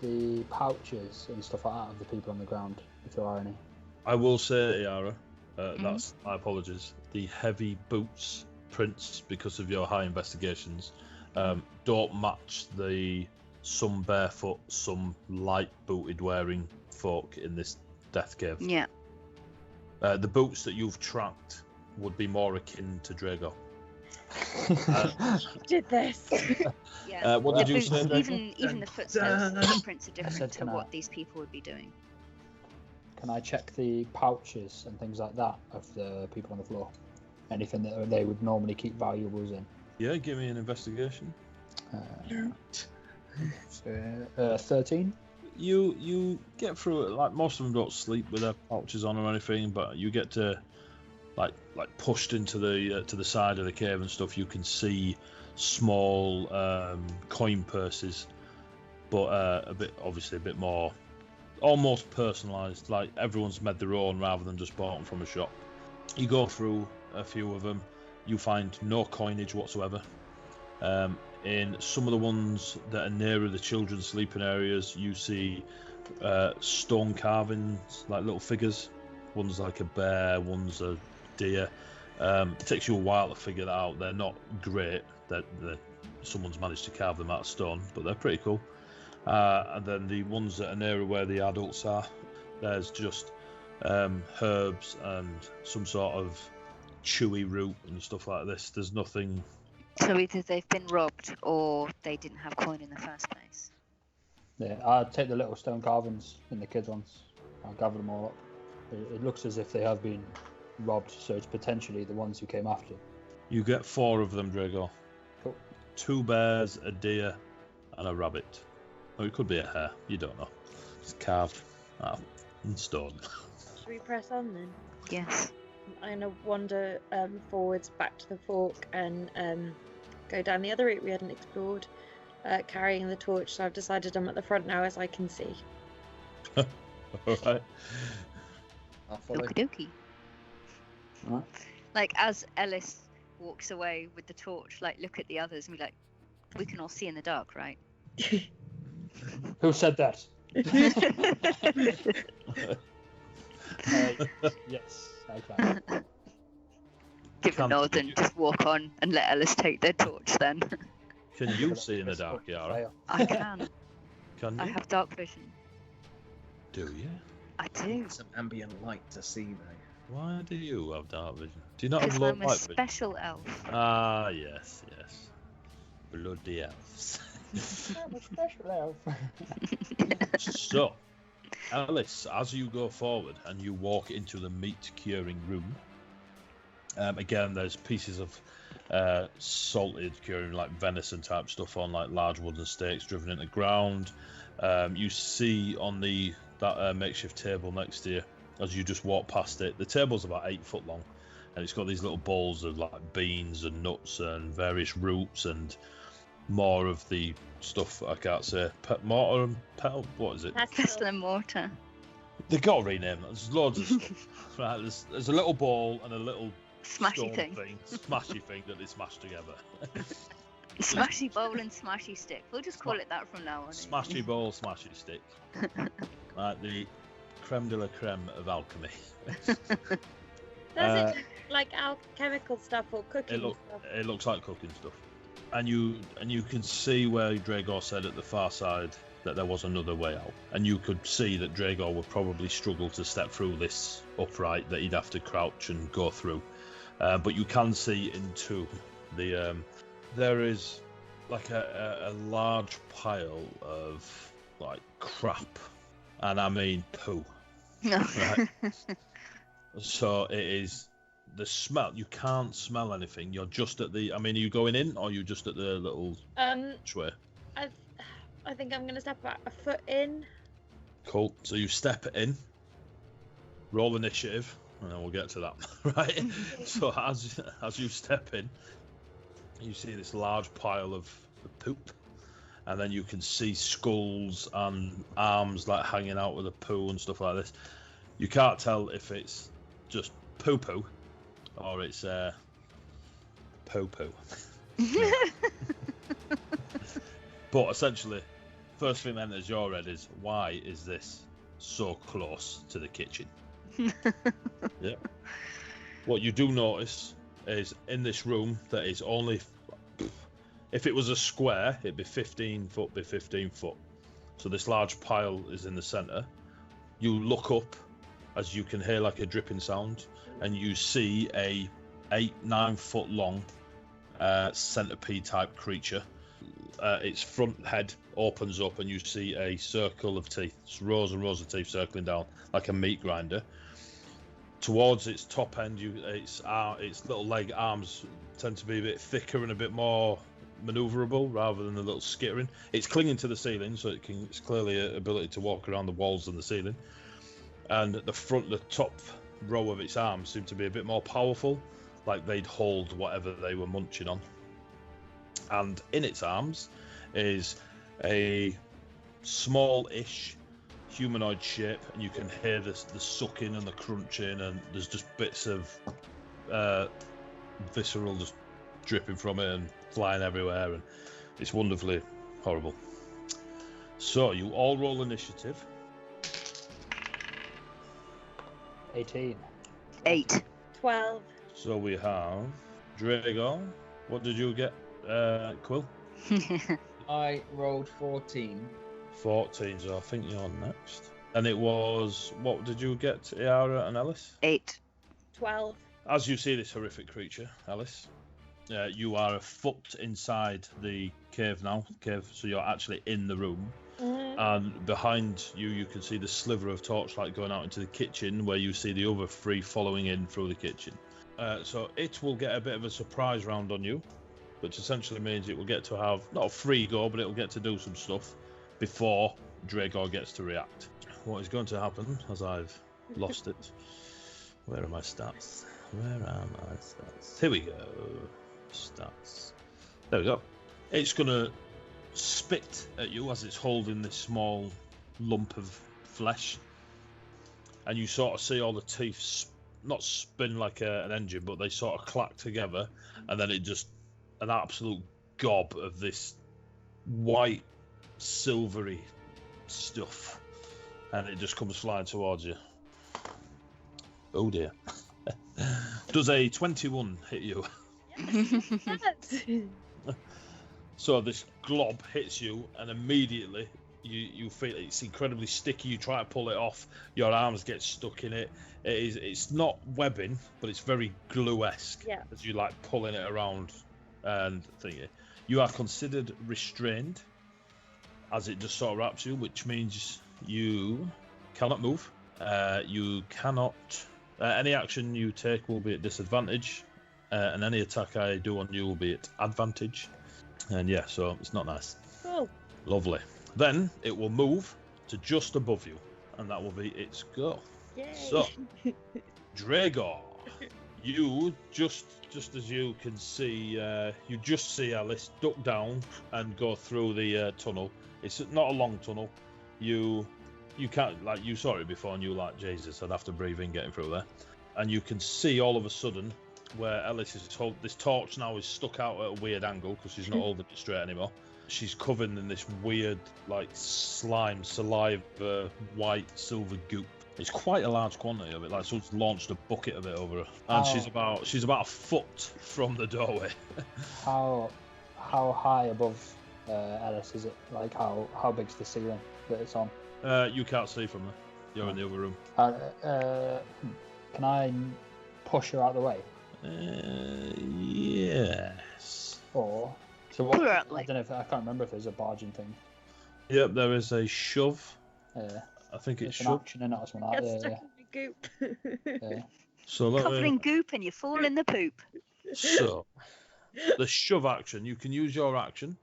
the pouches and stuff like that of the people on the ground, if there are any? I will say, Iara, that's my apologies. The heavy boots prints, because of your high investigations, don't match the some barefoot, some light booted wearing folk in this death cave. Yeah. The boots that you've tracked would be more akin to Drago. Did this? Yeah. What The did you boots, say? even the footprints are different said to can I- what these people would be doing. Can I check the pouches and things like that of the people on the floor? Anything that they would normally keep valuables in? Yeah, give me an investigation. 13. You get through it. Like most of them don't sleep with their pouches on or anything, but you get to like pushed into the to the side of the cave and stuff. You can see small coin purses, but a bit more almost personalised. Like everyone's made their own rather than just bought them from a shop. You go through a few of them. You find no coinage whatsoever. In some of the ones that are nearer the children's sleeping areas, you see stone carvings, like little figures. One's like a bear, one's a deer. It takes you a while to figure that out. They're not great. That someone's managed to carve them out of stone, but they're pretty cool. And then the ones that are nearer where the adults are, there's just herbs and some sort of chewy root and stuff like this. There's nothing. So either they've been robbed or they didn't have coin in the first place. Yeah, I'll take the little stone carvings in the kids' ones. I'll gather them all up. It looks as if they have been robbed, so it's potentially the ones who came after. You get 4 of them, Drago. Cool. 2 bears, a deer, and a rabbit. Oh, it could be a hare. You don't know. It's carved in stone. Should we press on then? Yes. I'm gonna wander forwards back to the fork and go down the other route we hadn't explored, carrying the torch. So I've decided I'm at the front now, as I can see. All right. I'll follow. Okie dokie. Alright. Like as Ellis walks away with the torch, like look at the others and be like, we can all see in the dark, right? Who said that? Yes, I can. Give a Can't nod be and you. just walk on and let Ellis take their torch then. Can you see in the dark, Yara? I can. Can I you? have dark vision. Do you? I do. Some ambient light to see though. Why do you have dark vision? Do you not have Because low I'm a light vision? special elf. Ah, yes. Bloody elves. I'm a special elf. So, Alice, as you go forward and you walk into the meat curing room, again, there's pieces of salted curing, like venison type stuff on like large wooden stakes driven into the ground. You see on that makeshift table next to you, as you just walk past it, the table's about 8 foot long, and it's got these little bowls of like beans and nuts and various roots and more of the stuff I can't say. Mortar and petal? What is it? Pestle and mortar. They got to rename that. There's loads of stuff. Right, there's a little bowl and a little Smashy stone thing. smashy thing that they smash together. Smashy bowl and smashy stick. We'll just call it that from now on. Smashy bowl, smashy stick. Like the creme de la creme of alchemy. Does it look like alchemical stuff or cooking stuff? It looks like cooking stuff. And you can see where Dragor said at the far side that there was another way out. And you could see that Dragor would probably struggle to step through this upright, that he'd have to crouch and go through. But you can see into the there is like a large pile of like crap, and I mean poo. Right. So it is the smell. You can't smell anything. You're just at the. I mean, are you going in or are you just at the little sway? I think I'm gonna step about a foot in. Cool. So you step in, roll initiative, and then we'll get to that. Right. So as you step in, you see this large pile of poop, and then you can see skulls and arms like hanging out with the poo and stuff like this. You can't tell if it's just poo or it's poo. But essentially, first thing that enters your head is, why is this so close to the kitchen? Yeah. What you do notice is in this room that is only, if it was a square, it'd be 15 foot by 15 foot. So this large pile is in the center. You look up as you can hear like a dripping sound, and you see a 8-9 foot long centipede type creature. Its front head opens up and you see a circle of teeth. It's rows and rows of teeth circling down like a meat grinder. Towards its top end, its little leg arms tend to be a bit thicker and a bit more maneuverable rather than the little skittering. It's clinging to the ceiling, so it's clearly an ability to walk around the walls and the ceiling. And the top row of its arms seem to be a bit more powerful, like they'd hold whatever they were munching on. And in its arms is a small-ish humanoid shape, and you can hear the sucking and the crunching, and there's just bits of visceral just dripping from it and flying everywhere, and it's wonderfully horrible. So you all roll initiative. 18. 8. 12. So we have Drago. What did you get, Quill? I rolled 14. 14, so I think you're next. And it was, what did you get, Iara and Alice? 8. 12. As you see this horrific creature, Alice, you are a foot inside the cave now. So you're actually in the room. And behind you, you can see the sliver of torchlight going out into the kitchen, where you see the other 3 following in through the kitchen. So it will get a bit of a surprise round on you, which essentially means it will get to have, not a free go, but it will get to do some stuff before Dragor gets to react. What is going to happen, as I've lost it? Where are my stats? Here we go. Stats. There we go. It's going to spit at you as it's holding this small lump of flesh. And you sort of see all the teeth not spin like an engine, but they sort of clack together. And then it just, an absolute gob of this white, silvery stuff. And it just comes flying towards you. Oh dear. Does a 21 hit you? So this glob hits you, and immediately you feel it's incredibly sticky. You try to pull it off, your arms get stuck in it. It's not webbing, but it's very glue-esque. Yeah. As you like pulling it around and thingy. You are considered restrained, as it just sort of wraps you, which means you cannot move. You cannot. Any action you take will be at disadvantage, and any attack I do on you will be at advantage. And yeah, so it's not nice. Cool. Lovely. Then it will move to just above you, and that will be its go. Yay. So, Dragor, you just as you can see, you just see Alice duck down and go through the tunnel. It's not a long tunnel. You can't, like, you saw it before and you were like, Jesus, I'd have to breathe in getting through there. And you can see all of a sudden where Alice is this torch now is stuck out at a weird angle because she's not holding it straight anymore. She's covered in this weird, like, slime, saliva, white, silver goop. It's quite a large quantity of it, like someone's launched a bucket of it over her. And she's about a foot from the doorway. How high above Alice is it? Like how big's the ceiling that it's on? You can't see from there. You're in the other room. Can I push her out of the way? Yes. Or So what? Pull her I up, like. don't know if I can't remember if there's a barging thing. Yep, there is a shove. Yeah. I think it's It's an shove. action in it or something like Get that. stuck in the goop. Yeah. So let Covered me- in goop and you fall in the poop. So, the shove action, you can use your action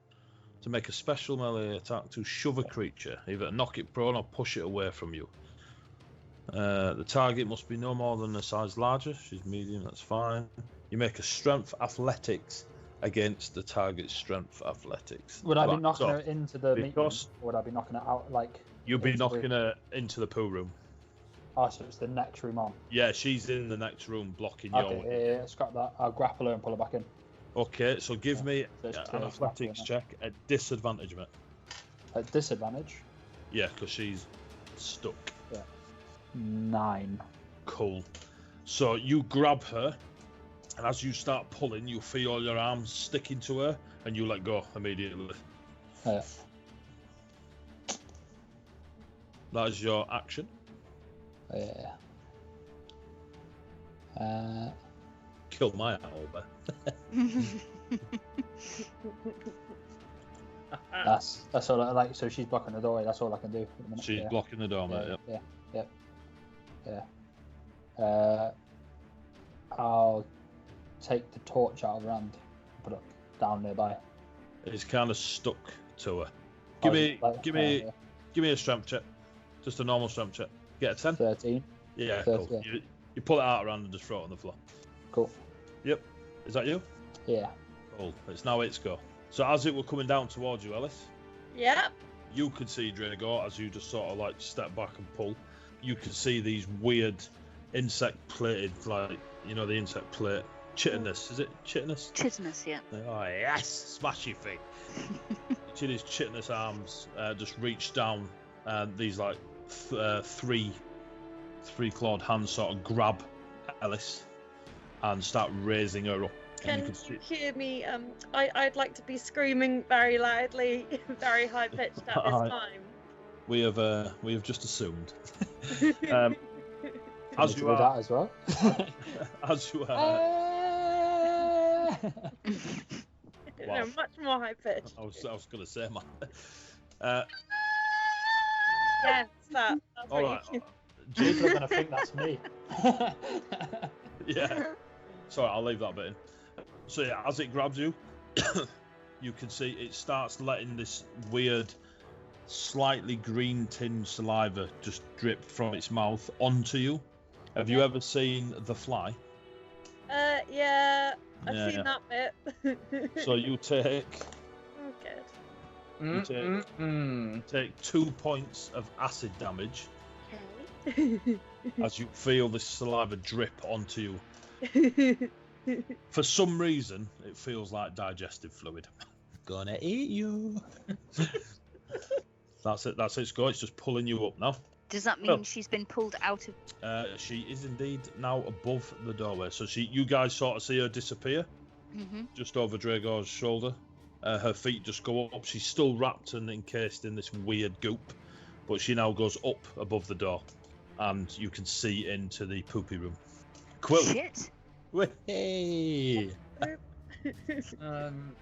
to make a special melee attack to shove a creature, either knock it prone or push it away from you. The target must be no more than a size larger. She's medium, that's fine. You make a strength athletics against the target's strength athletics. Would I be Right, knocking so her into the meat room, because- or would I be knocking her out like? You'll be into the- knocking her into the poo room. Oh, so it's the next room on. Yeah, she's in the next room blocking Okay, your way. yeah, scrap that. I'll grapple her and pull her back in. Okay, so give me So it's an clear athletics grapple, check at disadvantage, mate. At disadvantage, Yeah, because she's stuck. 9. Cool. So you grab her, and as you start pulling, you feel your arms sticking to her, and you let go immediately. Yeah. That is your action. Yeah. Kill my Alba. That's all. Like, so she's blocking the doorway. That's all I can do. At the minute. She's blocking the door, mate. Yeah. I'll take the torch out of her hand, and put it down nearby. It's kind of stuck to her. Give me a strength check. Just a normal strength check. Get a 10. 13. Yeah, 13, cool. yeah. You pull it out around and just throw it on the floor. Cool. Yep. Is that you? Yeah. Cool. It's now its go. So as it were coming down towards you, Ellis, Yep. you could see Drago as you just sort of like step back and pull. You could see these weird insect plated, like, you know, the insect plate. Chitinous, is it? Chitinous? Chitinous, yeah. Oh, yes! Smashy thing. See these chitinous arms just reach down, and these like three-clawed hands sort of grab Ellis and start raising her up. And Can you you hear me? I'd like to be screaming very loudly, very high pitched at this time. We have just assumed. Can As we you do are, that as well. as you are. No, much more high pitched. I was gonna say, man. Yes, that's All what right. you People are gonna think that's me. Yeah. Sorry, I'll leave that bit in. So yeah, as it grabs you, you can see it starts letting this weird, slightly green tinged saliva just drip from its mouth onto you. Have you ever seen The Fly? Yeah, I've Yeah, seen yeah. that bit. So you take Oh, good. take 2 points of acid damage Okay. as you feel this saliva drip onto you. For some reason, it feels like digestive fluid. Gonna eat you. That's it. That's its go. It's just pulling you up now. Does that mean Well- she's been pulled out of? She is indeed now above the doorway. So you guys sort of see her disappear Mm-hmm. just over Drago's shoulder. Her feet just go up. She's still wrapped and encased in this weird goop, but she now goes up above the door, and you can see into the poopy room. Quill. Shit. Hey. I'm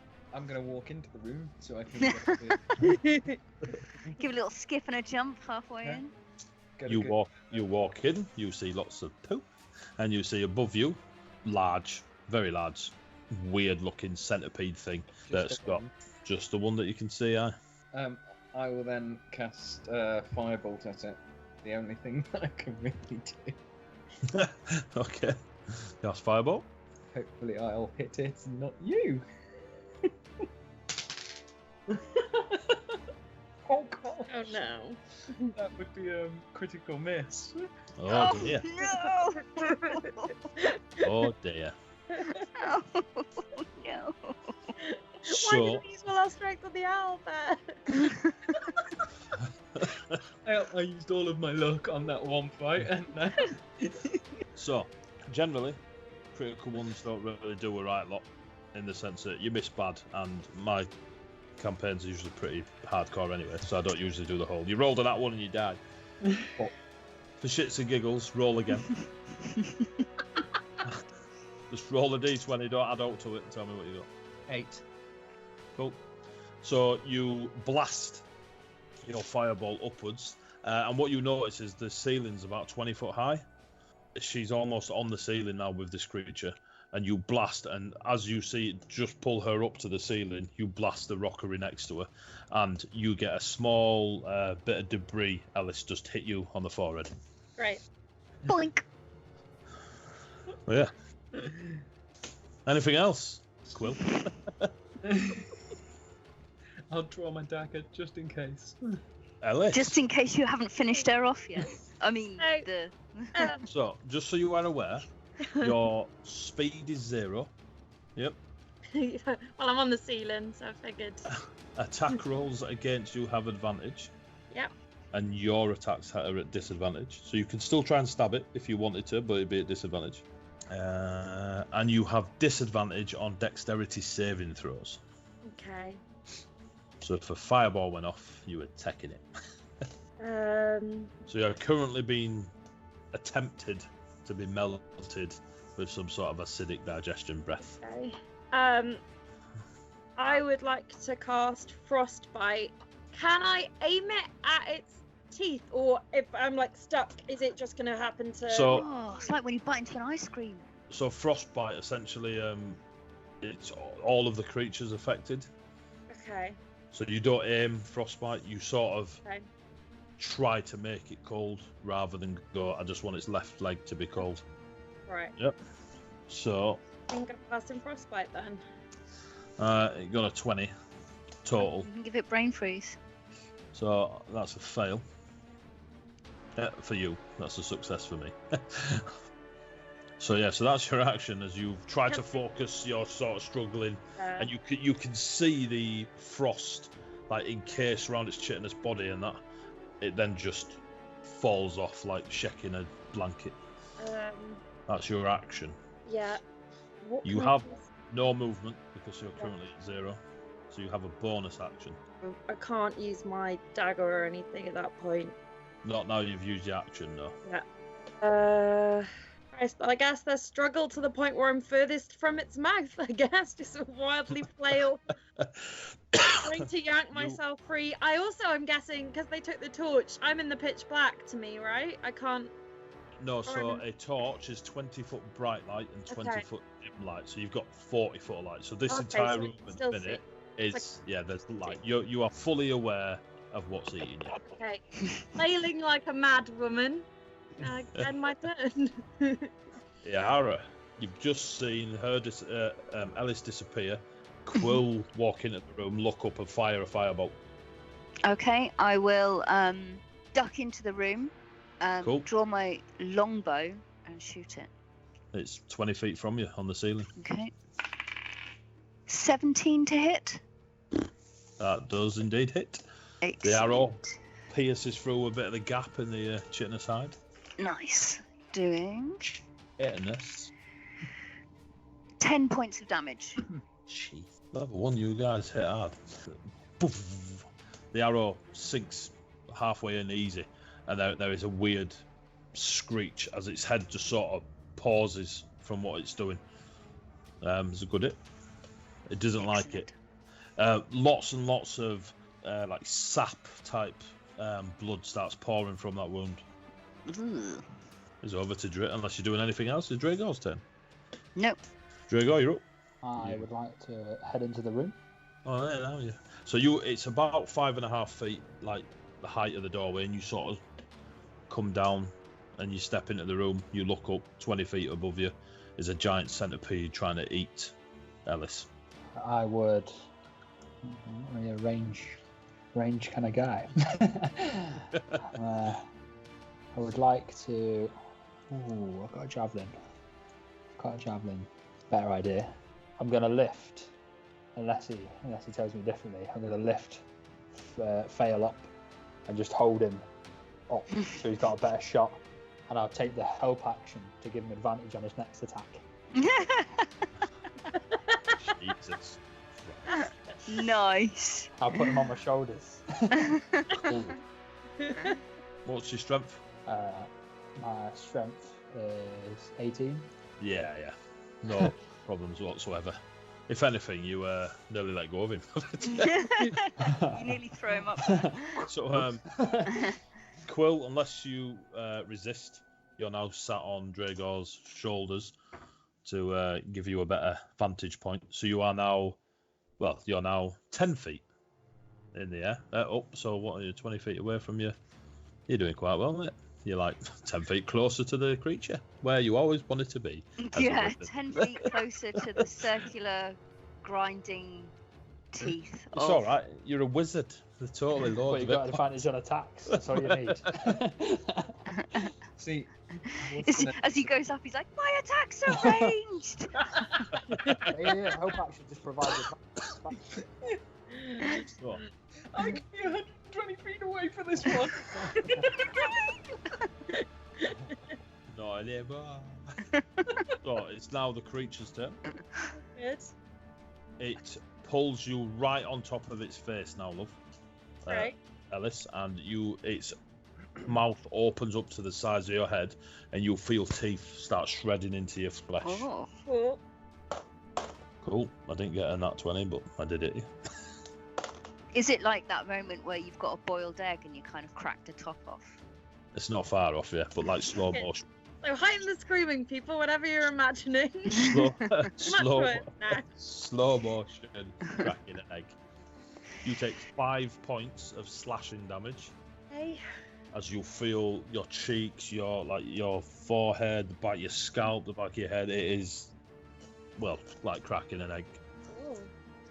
gonna walk into the room so I can get Give a little skip and a jump halfway Yeah. in. get a You good- walk in. You see lots of poop, and you see above you, large, very large, weird-looking centipede thing that's got just the one that you can see. I will then cast Firebolt at it. The only thing that I can really do. Okay. That's fireball. Hopefully I'll hit it and not you. Oh god. Oh no. That would be a critical miss. Oh dear. No! Oh dear. Oh, no. Why So didn't we use my last strength on the owl there? I used all of my luck on that one fight, and So, generally, critical ones don't really do a right lot, in the sense that you miss bad, and my campaigns are usually pretty hardcore anyway, so I don't usually do the whole. You rolled on that one and you died. But for shits and giggles, roll again. Just roll a d20, don't add out to it, and tell me what you got. 8. Cool. So you blast your fireball upwards, and what you notice is the ceiling's about 20 foot high. She's almost on the ceiling now with this creature, and you blast, and as you see it just pull her up to the ceiling, you blast the rockery next to her, and you get a small bit of debris, Alice, just hit you on the forehead. Great. Boink. Well, yeah. Anything else, Quill? I'll draw my dagger just in case. Alice? Just in case you haven't finished her off yet. I mean, No. the. So, just so you are aware, your speed is 0. Yep. Well, I'm on the ceiling, so I figured. Attack rolls against you have advantage. Yep. And your attacks are at disadvantage. So you can still try and stab it if you wanted to, but it'd be at disadvantage. And you have disadvantage on dexterity saving throws. Okay. So if a fireball went off, you were taking it. So you're currently being attempted to be melted with some sort of acidic digestion breath. Okay. I would like to cast Frostbite. Can I aim it at its teeth, or if I'm like stuck, is it just gonna happen to? So- Oh, it's like when you bite into an ice cream. So frostbite essentially, it's all of the creatures affected. Okay. So you don't aim frostbite, you sort of Okay. try to make it cold rather than go, I just want its left leg to be cold. Right. So I'm gonna pass in Frostbite then. it got a 20 total. You can give it brain freeze. So that's a fail. For you, that's a success for me. So yeah, so that's your action as you try to focus. You're sort of struggling, and you can see the frost like encased around its chitinous body, and that it then just falls off like shaking a blanket. That's your action. Yeah. What You can I have use? no movement because you're currently at 0, so you have a bonus action. I can't use my dagger or anything at that point. Not now you've used your action, no. I guess there's struggle to the point where I'm furthest from its mouth, I guess. Just wildly flail. Trying to yank myself free. I'm guessing, because they took the torch, I'm in the pitch black to me, right? I can't... No, so a torch is 20-foot bright light and 20-foot dim light, so you've got 40-foot light. So this entire so room you at can the still minute It's is, there's light. You are fully aware of what's eating you. Okay. Flailing like a mad woman. And my turn. Yara, you've just seen her Alice disappear, Quill walk into the room, look up and fire a firebolt. Okay, I will duck into the room, Cool. draw my longbow and shoot it. It's 20 feet from you on the ceiling. Okay. 17 to hit. That does indeed hit. Excellent. The arrow pierces through a bit of the gap in the chitinous side. Nice. Doing Yes. 10 points of damage. Jeez. Level 1, you guys hit hard. Poof. The arrow sinks halfway in easy, and there is a weird screech as its head just sort of pauses from what it's doing. It's a good hit. It doesn't like it. Lots and lots of like sap type blood starts pouring from that wound. Ugh. It's over to Drago, unless you're doing anything else. It's Drago's turn. Nope. Drago, you're up. I would like to head into the room. Oh, there now, yeah. So it's about 5.5 feet, like the height of the doorway, and you sort of come down and you step into the room. You look up, 20 feet above you is a giant centipede trying to eat Ellis. I would. I'm a range kind of guy. I would like to. Ooh, I've got a javelin. Better idea. I'm gonna lift. Unless he tells me differently, I'm gonna lift Fail up and just hold him up so he's got a better shot. And I'll take the help action to give him advantage on his next attack. Jesus. Nice. I'll put him on my shoulders. Cool. What's your strength? My strength is 18. Yeah. No problems whatsoever. If anything, you nearly let go of him. You nearly throw him up there. So, Quill, unless you resist, you're now sat on Dragor's shoulders to give you a better vantage point. So you are now, well, you're now 10 feet in the air, up. So what are you, 20 feet away from you? You're doing quite well, mate. You're like 10 feet closer to the creature, where you always wanted to be. Yeah, 10 feet closer to the circular, grinding teeth. It's all right. You're a wizard. They're totally Well, lords you've of got it. advantage on attacks. That's all you need. See, As he goes up, he's like, "My attacks are ranged." yeah, hope action just provides advantage. So, I can be 120 feet away for this one. not anymore. So it's now the creature's turn. Yes. It pulls you right on top of its face now, love. Right. Ellis, and its mouth opens up to the size of your head, and you'll feel teeth start shredding into your flesh. Oh. Cool. Cool. I didn't get a nat 20, but I did it. Is it like that moment where you've got a boiled egg and you kind of crack the top off? It's not far off, yeah, but like slow motion. So heighten the screaming, people, whatever you're imagining. Slow motion cracking an egg. You take 5 points of slashing damage Hey. as you feel your cheeks, your forehead, the back of your scalp, the back of your head. It is, well, like cracking an egg.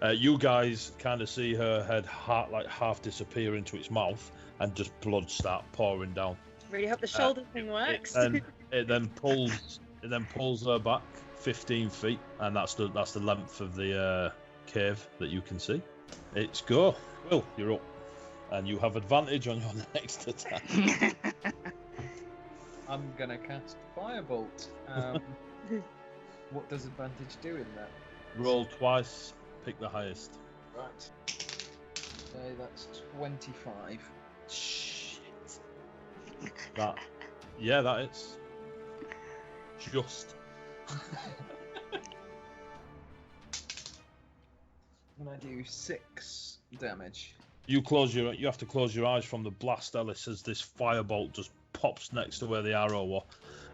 Cool. You guys kind of see her head half disappear into its mouth, and just blood start pouring down. Really hope the shoulder thing works. It then pulls her back 15 feet, and that's the length of the cave that you can see. It's go. Will, you're up, and you have advantage on your next attack. I'm gonna cast Firebolt. What does advantage do in that? Roll twice, pick the highest. Right. So that's 25. Shit. That is just. And I do 6 damage. You have to close your eyes from the blast, Ellis, as this firebolt just pops next to where the arrow was,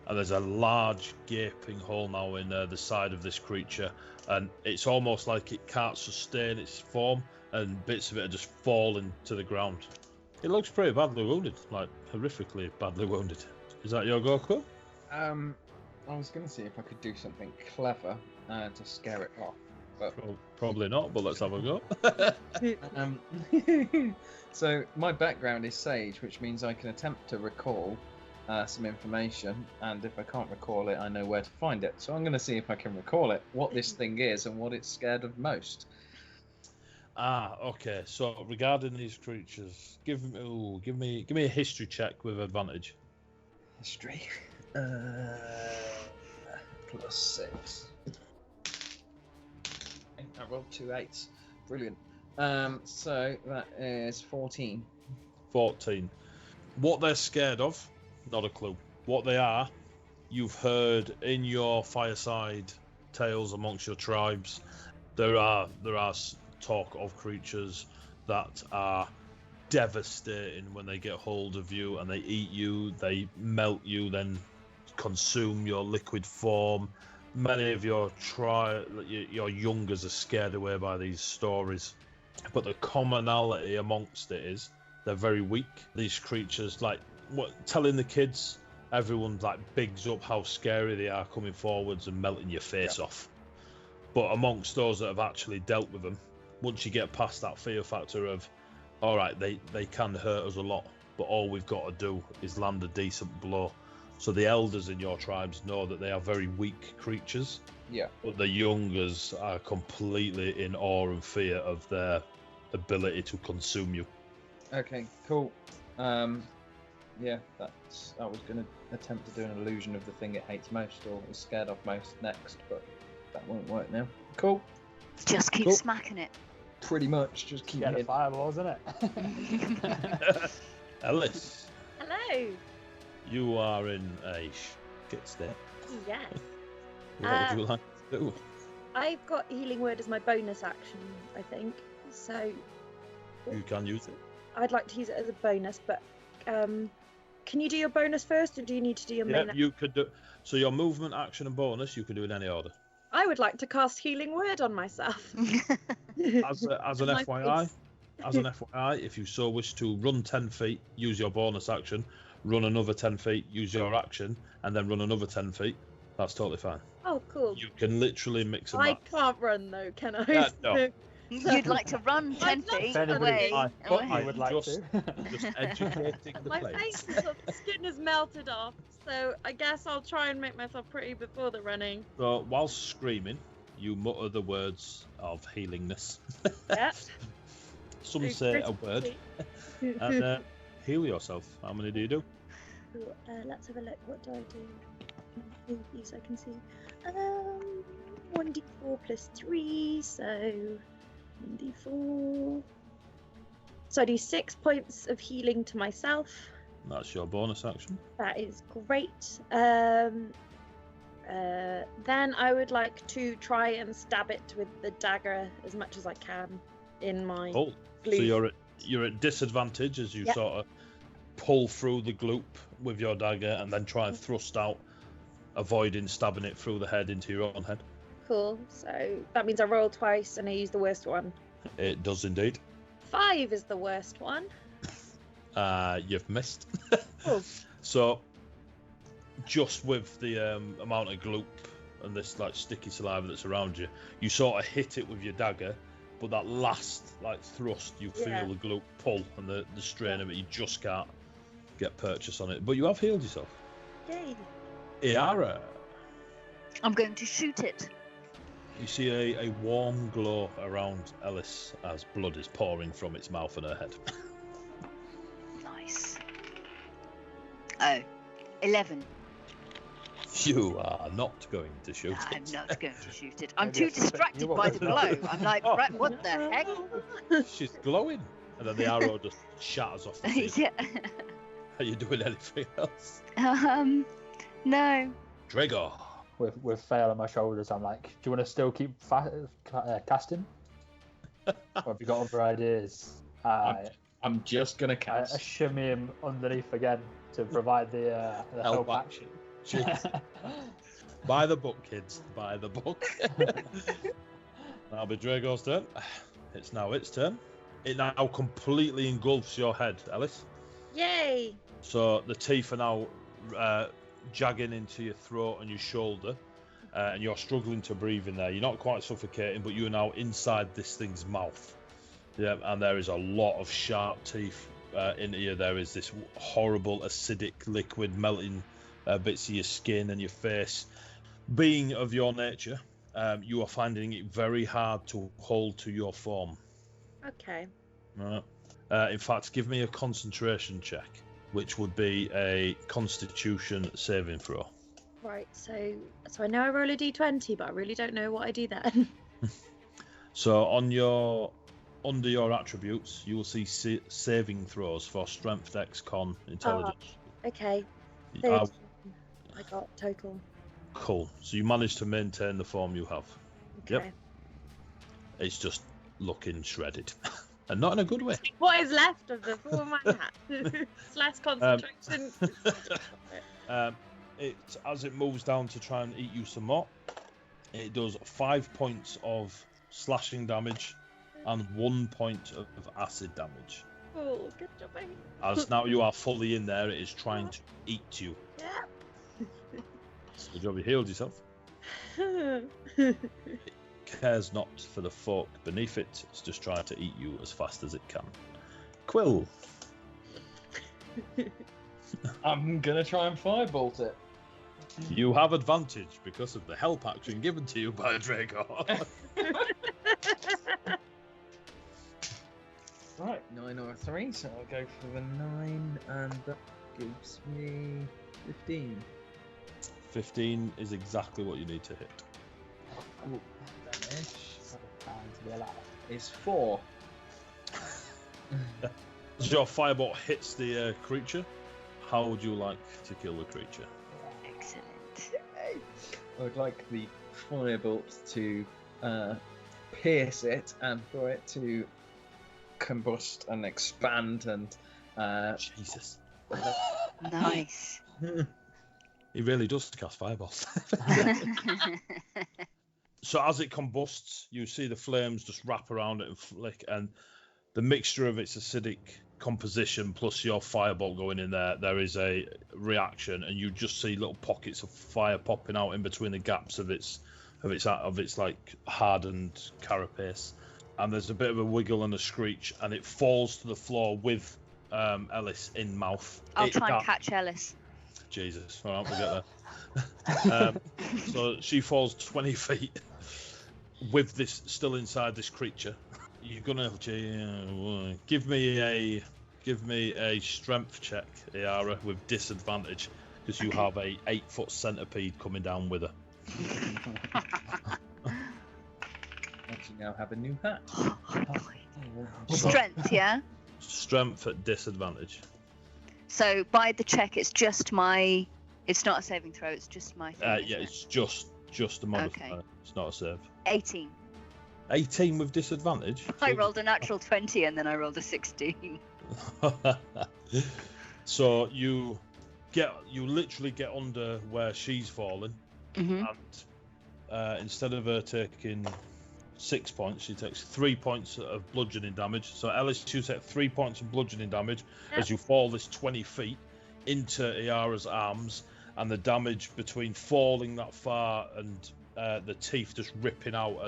and there's a large gaping hole now in the side of this creature, and it's almost like it can't sustain its form, and bits of it are just falling to the ground. It looks pretty badly wounded, like horrifically badly wounded. Is that your go, Quill? I was gonna see if I could do something clever to scare it off. But Probably not, but let's have a go. So my background is Sage, which means I can attempt to recall some information, and if I can't recall it, I know where to find it. So I'm going to see if I can recall it, what this thing is, and what it's scared of most. Okay. So regarding these creatures, give me a history check with advantage. History. Plus 6. I rolled 2 8s. Brilliant. So that is 14. 14. What they're scared of, not a clue. What they are, you've heard in your fireside tales amongst your tribes. There are talk of creatures that are devastating when they get hold of you, and they eat you, they melt you, then consume your liquid form. Many of your youngers are scared away by these stories, but the commonality amongst it is they're very weak. These creatures, telling the kids, everyone bigs up how scary they are coming forwards and melting your face off. But amongst those that have actually dealt with them, once you get past that fear factor of, all right, they can hurt us a lot, but all we've got to do is land a decent blow. So the elders in your tribes know that they are very weak creatures. Yeah. But the youngers are completely in awe and fear of their ability to consume you. Okay, cool. Yeah, I was going to attempt to do an illusion of the thing it hates most or is scared of most next, but that won't work now. Cool. Just keep Cool. smacking it. Pretty much, just keep Get a hitting. fireball, isn't it? Ellis, Hello. you are in a shit state. Yes. What would you like to do? I've got healing word as my bonus action, I think. So You can use it. I'd like to use it as a bonus, but can you do your bonus first, or do you need to do your main? Yeah, you could do. So your movement, action, and bonus, you can do in any order. I would like to cast healing word on myself. As an My FYI, face. as an FYI, if you so wish to run 10 feet, use your bonus action, run another 10 feet, use your action, and then run another 10 feet, that's totally fine. Oh, cool. You can literally mix and I match. can't run though, can I? Yeah, no. You'd like to run 10 I'd love feet to. away. I thought away. I would like just educating the My players. face is sort of skin has melted off, so I guess I'll try and make myself pretty before the running. So whilst screaming, you mutter the words of healingness. Yeah. Some say a word and heal yourself. How many do you do? Cool. Let's have a look. What do I do? Move these I can see. 1d4 plus 3, so 1d4. So I do 6 points of healing to myself. That's your bonus action. That is great. Then I would like to try and stab it with the dagger as much as I can in my Cool. glue. So you're at disadvantage as you Yep. sort of pull through the gloop with your dagger and then try and thrust out, avoiding stabbing it through the head into your own head. Cool. So that means I roll twice and I use the worst one. It does indeed. 5 is the worst one. You've missed. Oh. So just with the amount of gloop and this like sticky saliva that's around you, you sort of hit it with your dagger, but that last like thrust, you feel Yeah. the gloop pull and the strain of it. You just can't get purchase on it. But you have healed yourself. Yay. Iara, I'm going to shoot it. you see a warm glow around Ellis as blood is pouring from its mouth and her head. Nice. Oh, 11. You are not going to shoot I'm it. not going to shoot it. I'm Maybe too I suspect distracted you by are. the glow. I'm like, Oh. right, what the heck? She's glowing. And then the arrow just shatters off the field. Yeah. Are you doing anything else? No. Drago. With Fail on my shoulders, I'm like, do you want to still keep casting? Or have you got other ideas? I'm just gonna I cast. shimmy him underneath again to provide the help action. Jeez. By the book, kids. By the book. That'll be Drago's turn. It's now its turn. It now completely engulfs your head, Ellis. Yay. So the teeth are now jagging into your throat and your shoulder, and you're struggling to breathe in there. You're not quite suffocating, but you're now inside this thing's mouth. Yeah, and there is a lot of sharp teeth in here. There is this horrible acidic liquid melting bits of your skin and your face. Being of your nature, you are finding it very hard to hold to your form. Okay. Right. In fact, give me a concentration check, which would be a Constitution saving throw. Right, so I know I roll a d20, but I really don't know what I do then. So under your attributes, you will see saving throws for strength, dex, con, intelligence. Okay. Ah, 13 I got total. cool. So you managed to maintain the form you have. Okay. Yep. It's just looking shredded, and not in a good way. What is left of the form I had? It's less concentration. It as it moves down to try and eat you some more, it does 5 points of slashing damage and 1 point of acid damage. Oh, good job, baby. As now you are fully in there, it is trying to eat you. Yeah. Good job you healed yourself. Cares not for the folk beneath it. It's just trying to eat you as fast as it can. Quill. I'm gonna try and firebolt it. You have advantage because of the help action given to you by Drago. Right, 9 or a 3, so I'll go for the 9, and that gives me 15. 15 is exactly what you need to hit. Damage Time to be alive. is 4. As your firebolt hits the creature, how would you like to kill the creature? Excellent. I would like the firebolt to pierce it and for it to combust and expand and Jesus. Nice. He really does cast fireballs. So as it combusts, you see the flames just wrap around it and flick, and the mixture of its acidic composition plus your firebolt going in there is a reaction, and you just see little pockets of fire popping out in between the gaps of its like hardened carapace, and there's a bit of a wiggle and a screech, and it falls to the floor with Ellis in mouth. I'll try and catch Ellis. Jesus, all right, we'll get there. So she falls 20 feet with this still inside this creature. You're gonna give me a strength check, Iara, with disadvantage, because you have a 8-foot centipede coming down with her. you now have a new hat. Strength, yeah? Strength at disadvantage. So by the check, it's just my... It's not a saving throw, it's just my thing, Yeah, isn't it's just a modifier. Okay. It's not a save. it? 18. 18 with disadvantage? I rolled a natural 20 and then I rolled a 16. So you literally get under where she's fallen, Mm-hmm. and instead of her taking 6 points, she takes 3 points of bludgeoning damage. So Ellis, you take 3 points of bludgeoning damage as you fall this 20 feet into Iara's arms, and the damage between falling that far and the teeth just ripping out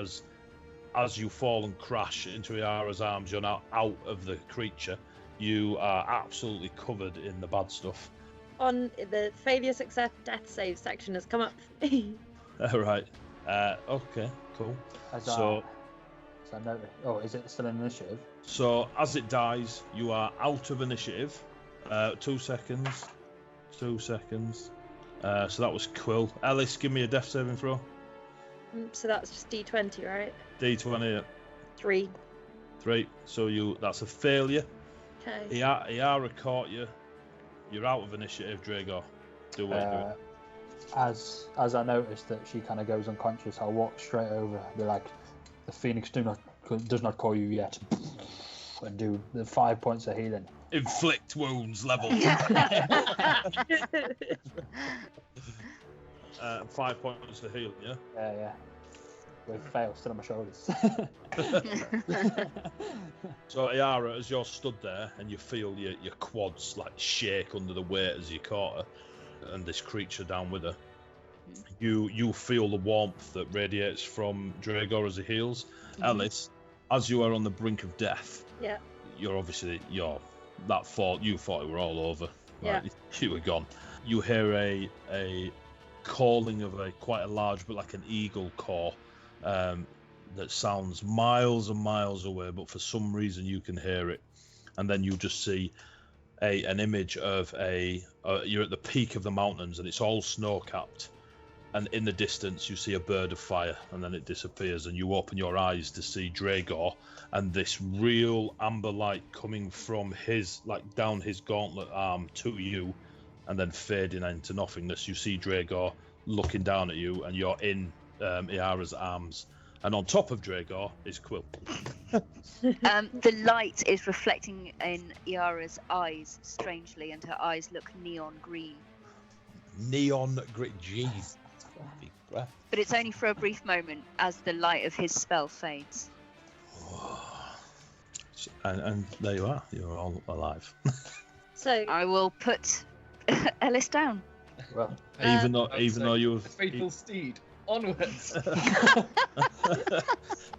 as you fall and crash into Iara's arms. You're now out of the creature. You are absolutely covered in the bad stuff. On the failure success death save section has come up. Right. Okay, cool. As So- I noticed. Oh, is it still in initiative? So as it dies, you are out of initiative. 2 seconds. 2 seconds. So that was Quill. Ellis, give me a death saving throw. So that's just D20, right? D20. 3. 3. So that's a failure. Okay. Iara caught you. You're out of initiative, Drago. Do what you do. As I noticed that she kind of goes unconscious, I'll walk straight over. Be like, the Phoenix does not call you yet, and do the 5 points of healing. Inflict wounds level. 5 points to heal, yeah? Yeah. With fail still on my shoulders. So Iara, as you're stood there and you feel your quads like shake under the weight as you caught her and this creature down with her, you feel the warmth that radiates from Drago as he heals. Mm-hmm. Ellis, as you are on the brink of death, Yeah. you thought it were all over. Yeah. Right? You were gone. You hear a calling of quite a large, but like an eagle call, that sounds miles and miles away, but for some reason you can hear it. And then you just see an image of you're at the peak of the mountains and it's all snow-capped, and in the distance you see a bird of fire, and then it disappears, and you open your eyes to see Dragor and this real amber light coming from his, like, down his gauntlet arm to you, and then fading into nothingness. You see Dragor looking down at you, and you're in Iara's arms, and on top of Dragor is Quill. The light is reflecting in Iara's eyes strangely, and her eyes look neon green. Neon green, jeez. But it's only for a brief moment as the light of his spell fades. And there you are. You're all alive. So I will put Ellis down. Well, even though you have The fatal steed. Onwards.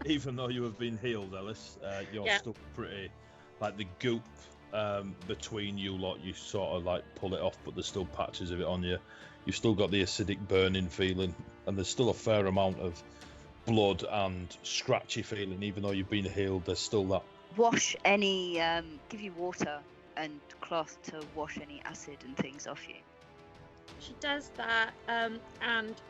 even though you have been healed, Ellis, you're Yeah. still pretty, like, the goop between you lot, you sort of like pull it off, but there's still patches of it on you. You've still got the acidic burning feeling, and there's still a fair amount of blood and scratchy feeling. Even though you've been healed, there's still that. Wash give you water and cloth to wash any acid and things off you. she does that, and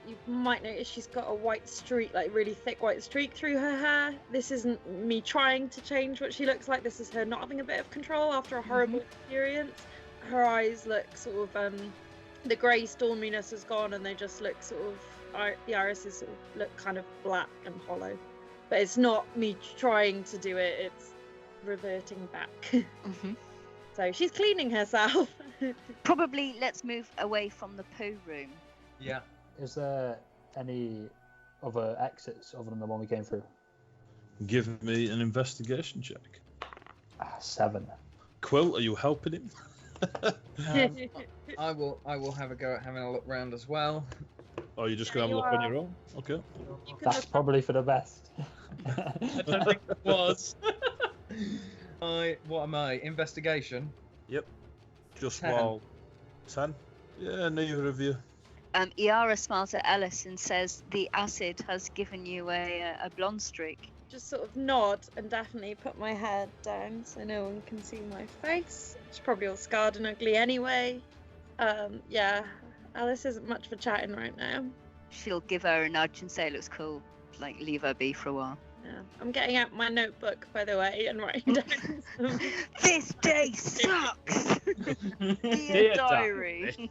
you might notice she's got a white streak, like really thick white streak through her hair. This isn't me trying to change what she looks like. This is her not having a bit of control after a horrible experience. Her eyes look sort of, the grey storminess has gone, and they just look sort of, the irises sort of look kind of black and hollow. But it's not me trying to do it, it's reverting back. Hmm. So she's cleaning herself. Probably let's move away from the poo room. Yeah. Is there any other exits other than the one we came through? Give me an investigation check. 7. Quill, are you helping him? I will have a go at having a look round as well. Or are you just Yeah, going to have a you look on are. your own? Okay. You can That's look- probably for the best. I don't think it was. What am I? Investigation? Yep. Just 10. while 10. Yeah, neither of you. Iara smiles at Ellis and says the acid has given you a blonde streak. Just sort of nod and definitely put my head down so no one can see my face. It's probably all scarred and ugly anyway. Yeah, Alice isn't much for chatting right now. She'll give her a nudge and say it looks cool. Like, leave her be for a while. Yeah. I'm getting out my notebook, by the way, and writing down some... This day sucks! Dear diary.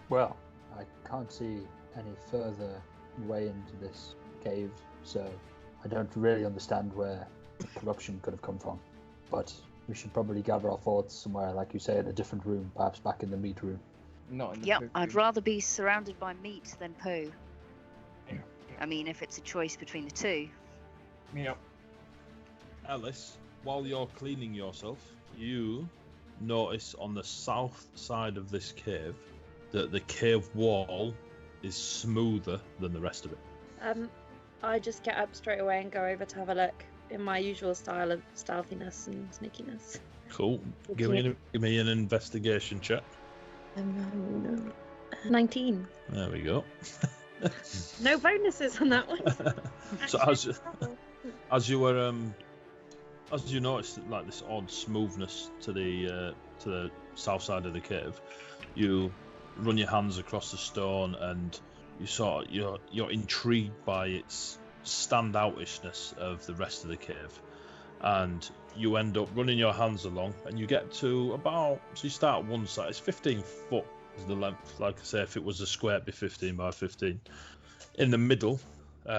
Well, I can't see any further way into this cave, so I don't really understand where the corruption could have come from. But we should probably gather our thoughts somewhere, like you say, in a different room, perhaps back in the meat room. Not in the Yep, food I'd room. rather be surrounded by meat than poo. Yeah. I mean, if it's a choice between the two. Yep. Alice, while you're cleaning yourself, you notice on the south side of this cave that the cave wall is smoother than the rest of it. I just get up straight away and go over to have a look in my usual style of stealthiness and sneakiness. Cool. Give me an investigation check. 19. There we go. No bonuses on that one. So as you were as you noticed like this odd smoothness to the south side of the cave, you run your hands across the stone and you're intrigued by its standoutishness of the rest of the cave, and you end up running your hands along and you get to so you start at one side. It's 15 foot is the length. Like I say, if it was a square, it'd be 15 by 15. In the middle,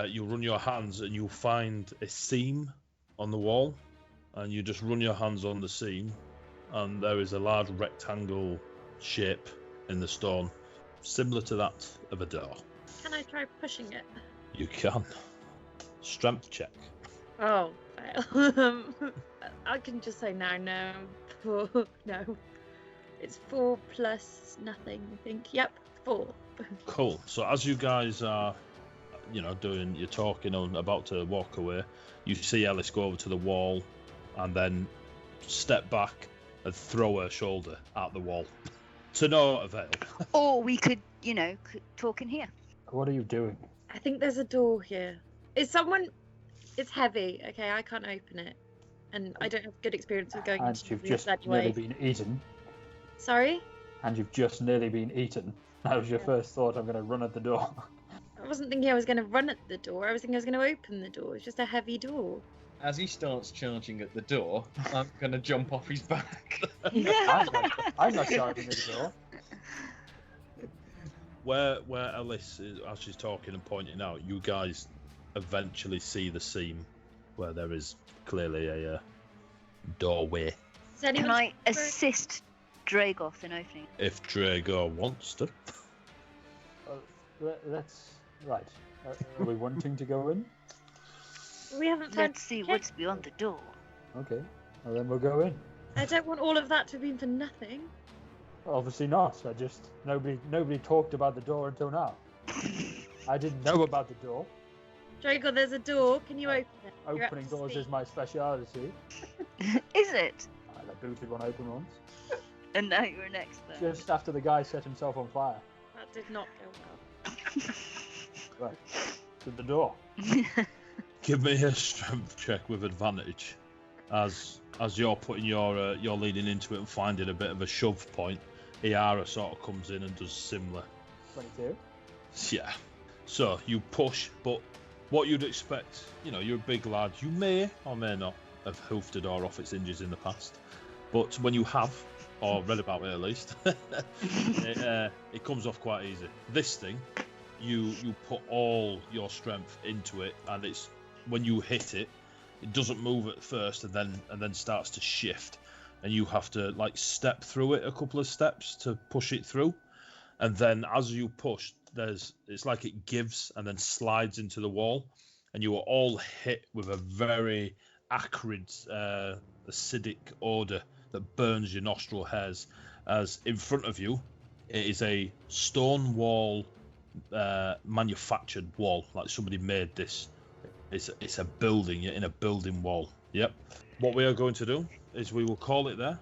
you'll run your hands and you'll find a seam on the wall, and you just run your hands on the seam and there is a large rectangle shape in the stone, similar to that of a door. Can I try pushing it? You can. Strength check. Oh, fail. I can just say no. 4. No. It's 4 plus nothing, I think. Yep, 4. Cool. So as you guys are, doing your talking and about to walk away, you see Ellis go over to the wall and then step back and throw her shoulder at the wall. To no avail. Or we could, talk in here. What are you doing? I think there's a door here. It's heavy, okay? I can't open it. And I don't have good experience with going And into you've rooms just anyway. nearly been eaten. Sorry? And you've just nearly been eaten. That was your Yeah. first thought, I'm going to run at the door. I wasn't thinking I was going to run at the door. I was thinking I was going to open the door. It's just a heavy door. As he starts charging at the door, I'm gonna jump off his back. I'm not charging at the door. Where Ellis is, as she's talking and pointing out, you guys eventually see the seam where there is clearly a doorway. Does anyone Can I assist Dragoth in opening? If Drago wants to. Right. Are we wanting to go in? We haven't found... Let's see what's beyond the door. Okay. Well, then we'll go in. I don't want all of that to have been for nothing. Obviously not. Nobody talked about the door until now. I didn't know about the door. Drago, there's a door. Can you open it? You're up Opening to doors speed. is my speciality. Is it? I like booted one open once. And now you're an expert. Just after the guy set himself on fire. That did not go well. Right. To the door. Give me a strength check with advantage. As you're putting you're leaning into it and finding a bit of a shove point, Iara sort of comes in and does similar. 22. Yeah. So you push, but what you'd expect, you're a big lad. You may or may not have hoofed a door off its hinges in the past, but when you have, or read about it at least, it comes off quite easy. This thing, you put all your strength into it, and it's when you hit it, it doesn't move at first, and then starts to shift, and you have to like step through it a couple of steps to push it through, and then as you push, it's like it gives and then slides into the wall, and you are all hit with a very acrid, acidic odor that burns your nostril hairs. As in front of you, it is a stone wall, manufactured wall, like somebody made this. It's a building. You're in a building wall. Yep. What we are going to do is we will call it there.